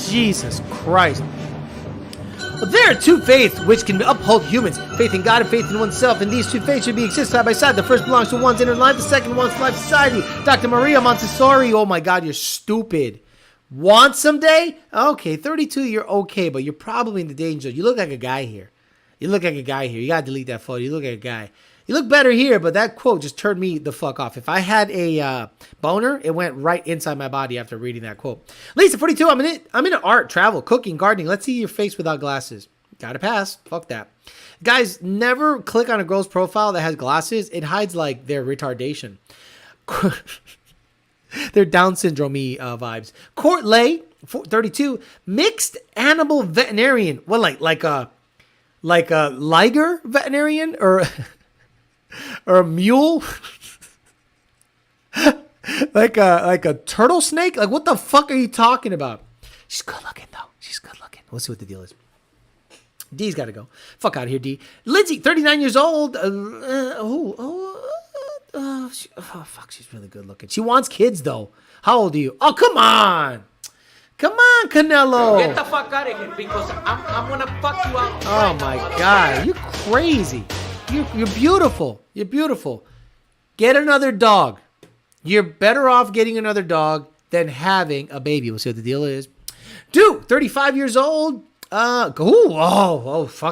Jesus Christ! There are two faiths which can uphold humans: faith in God and faith in oneself. And these two faiths should be exist side by side. The first belongs to one's inner life. The second one's life society. Dr. Maria Montessori. Oh my God, you're stupid. Want someday? Okay, 32, you're okay, but you're probably in the danger zone. You look like a guy here. You gotta delete that photo. You look like a guy. You look better here, but that quote just turned me the fuck off. If I had a boner, it went right inside my body after reading that quote. Lisa, 42, I'm into art, travel, cooking, gardening. Let's see your face without glasses. Gotta pass. Fuck that. Guys, never click on a girl's profile that has glasses. It hides like their retardation. They're Down syndrome-y vibes. Court Lay, 32, mixed animal veterinarian. What, like a liger veterinarian or a mule? like a turtle snake? Like, what the fuck are you talking about? She's good looking though. Let's see what the deal is. D's got to go. Fuck out of here, D. Lindsay, 39 years old. Fuck, she's really good looking. She wants kids, though. How old are you? Oh, come on. Come on, Canelo. Get the fuck out of here because I'm gonna fuck you out. Oh, my God. You're crazy. You're beautiful. You're beautiful. Get another dog. You're better off getting another dog than having a baby. We'll see what the deal is. Dude, 35 years old. Fuck,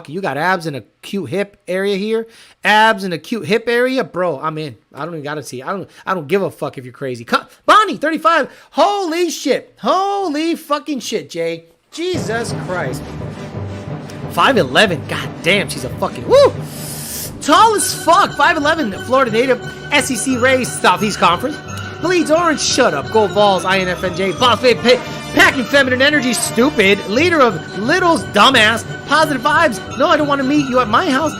you got abs in a cute hip area here. Abs in a cute hip area, bro. I'm in. I don't even gotta see. I don't give a fuck if you're crazy. Bonnie, 35. Holy shit. Holy fucking shit, Jay. Jesus Christ. 5'11". God damn, she's a fucking woo. Tall as fuck. 5'11". Florida native. SEC race. Southeast Conference. Bleeds orange. Shut up. Gold balls. INFNJ. Boss babe. Packing feminine energy, stupid. Leader of Little's dumbass. Positive vibes. No, I don't want to meet you at my house.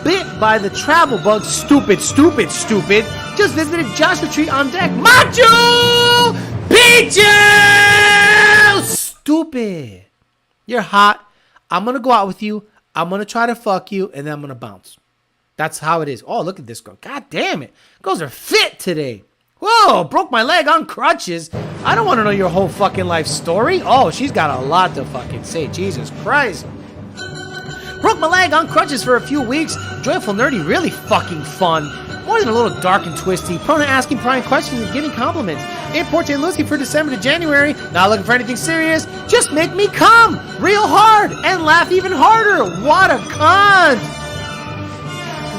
Bit by the travel bug. Stupid. Just visited Joshua Tree on deck. Machu Picchu! Stupid. You're hot. I'm going to go out with you. I'm going to try to fuck you, and then I'm going to bounce. That's how it is. Oh, look at this girl. God damn it. Girls are fit today. Whoa, broke my leg on crutches. I don't want to know your whole fucking life story. Oh, she's got a lot to fucking say. Jesus Christ. Broke my leg on crutches for a few weeks. Joyful, nerdy, really fucking fun. More than a little dark and twisty. Prone to asking prying questions and giving compliments. Import and Lucy for December to January. Not looking for anything serious. Just make me come real hard and laugh even harder. What a cunt.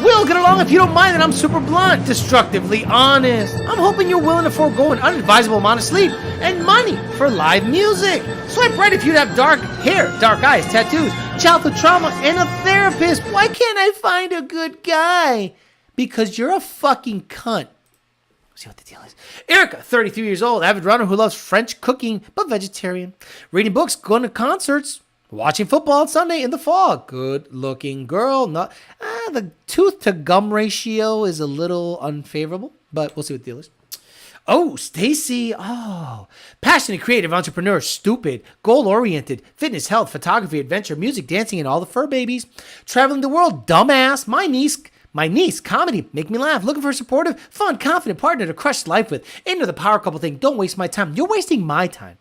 We'll get along if you don't mind that I'm super blunt, destructively honest. I'm hoping you're willing to forego an unadvisable amount of sleep and money for live music. Swipe right if you'd have dark hair, dark eyes, tattoos, childhood trauma, and a therapist. Why can't I find a good guy? Because you're a fucking cunt. Let's see what the deal is. Erica, 33 years old, avid runner who loves French cooking, but vegetarian. Reading books, going to concerts. Watching football on Sunday in the fall. Good looking girl. Not the tooth to gum ratio is a little unfavorable, but we'll see what the deal is. Oh, Stacy. Oh, passionate, creative entrepreneur. Stupid, goal oriented, fitness, health, photography, adventure, music, dancing, and all the fur babies. Traveling the world. Dumbass. My niece, comedy, make me laugh. Looking for a supportive, fun, confident partner to crush life with. Into the power couple thing. Don't waste my time. You're wasting my time.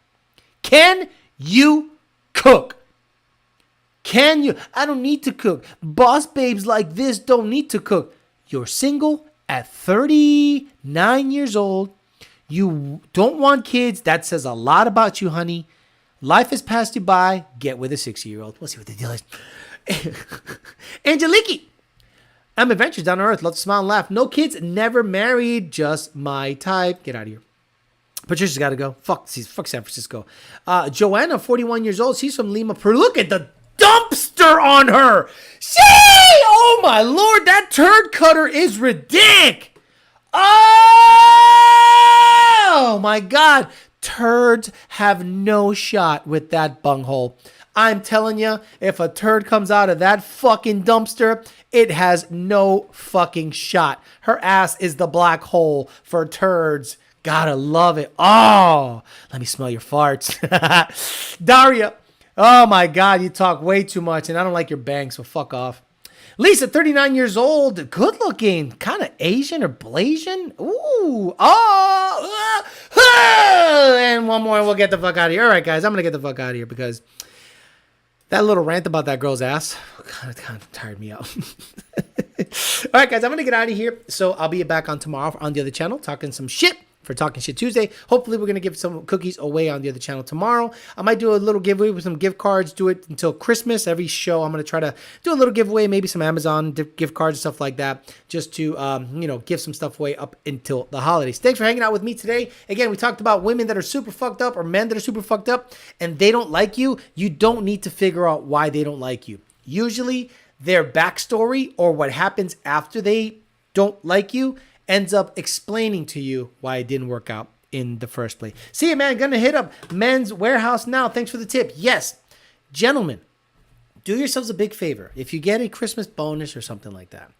Can you cook? Can you? I don't need to cook. Boss babes like this don't need to cook. You're single at 39 years old. You don't want kids. That says a lot about you, honey. Life has passed you by. Get with a 60-year-old. We'll see what the deal is. Angeliki. I'm adventures down to earth. Love to smile and laugh. No kids. Never married. Just my type. Get out of here. Patricia's got to go. Fuck San Francisco. Joanna, 41 years old. She's from Lima, Peru. Look at the dumpster on her. See? Oh my Lord, that turd cutter is ridiculous. Oh my God. Turds have no shot with that bunghole. I'm telling you, if a turd comes out of that fucking dumpster, it has no fucking shot. Her ass is the black hole for turds. Gotta love it. Oh, let me smell your farts. Daria, oh my God, you talk way too much, and I don't like your bangs, so fuck off. Lisa, 39 years old, good looking, kind of Asian or Blasian. Ooh, and one more and we'll get the fuck out of here. All right, guys, I'm going to get the fuck out of here because that little rant about that girl's ass kind of tired me out. All right, guys, I'm going to get out of here. So I'll be back on tomorrow on the other channel talking some shit. For Talking Shit Tuesday. Hopefully, we're going to give some cookies away on the other channel tomorrow. I might do a little giveaway with some gift cards, do it until Christmas. Every show, I'm going to try to do a little giveaway, maybe some Amazon gift cards and stuff like that, just to, give some stuff away up until the holidays. Thanks for hanging out with me today. Again, we talked about women that are super fucked up or men that are super fucked up and they don't like you. You don't need to figure out why they don't like you. Usually, their backstory or what happens after they don't like you ends up explaining to you why it didn't work out in the first place. See you, man. Gonna hit up Men's Warehouse now. Thanks for the tip. Yes, gentlemen, do yourselves a big favor. If you get a Christmas bonus or something like that,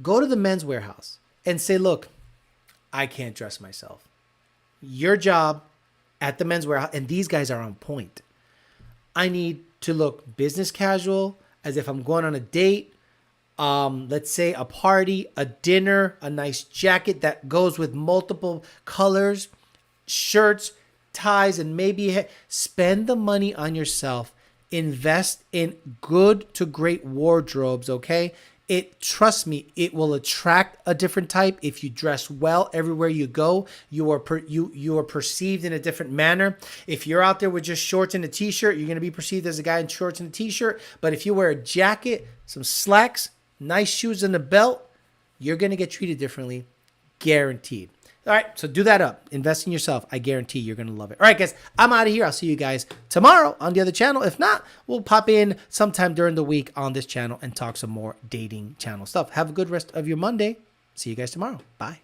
go to the Men's Warehouse and say, look, I can't dress myself. Your job at the Men's Warehouse, and these guys are on point. I need to look business casual, as if I'm going on a date. Let's say a party, a dinner, a nice jacket that goes with multiple colors, shirts, ties, and maybe spend the money on yourself. Invest in good to great wardrobes, okay? Trust me, it will attract a different type. If you dress well everywhere you go, you are perceived in a different manner. If you're out there with just shorts and a t-shirt, you're going to be perceived as a guy in shorts and a t-shirt. But if you wear a jacket, some slacks, nice shoes and a belt, you're going to get treated differently. Guaranteed. All right, so do that up. Invest in yourself. I guarantee you're going to love it. All right, guys, I'm out of here. I'll see you guys tomorrow on the other channel. If not, we'll pop in sometime during the week on this channel and talk some more dating channel stuff. Have a good rest of your Monday. See you guys tomorrow. Bye.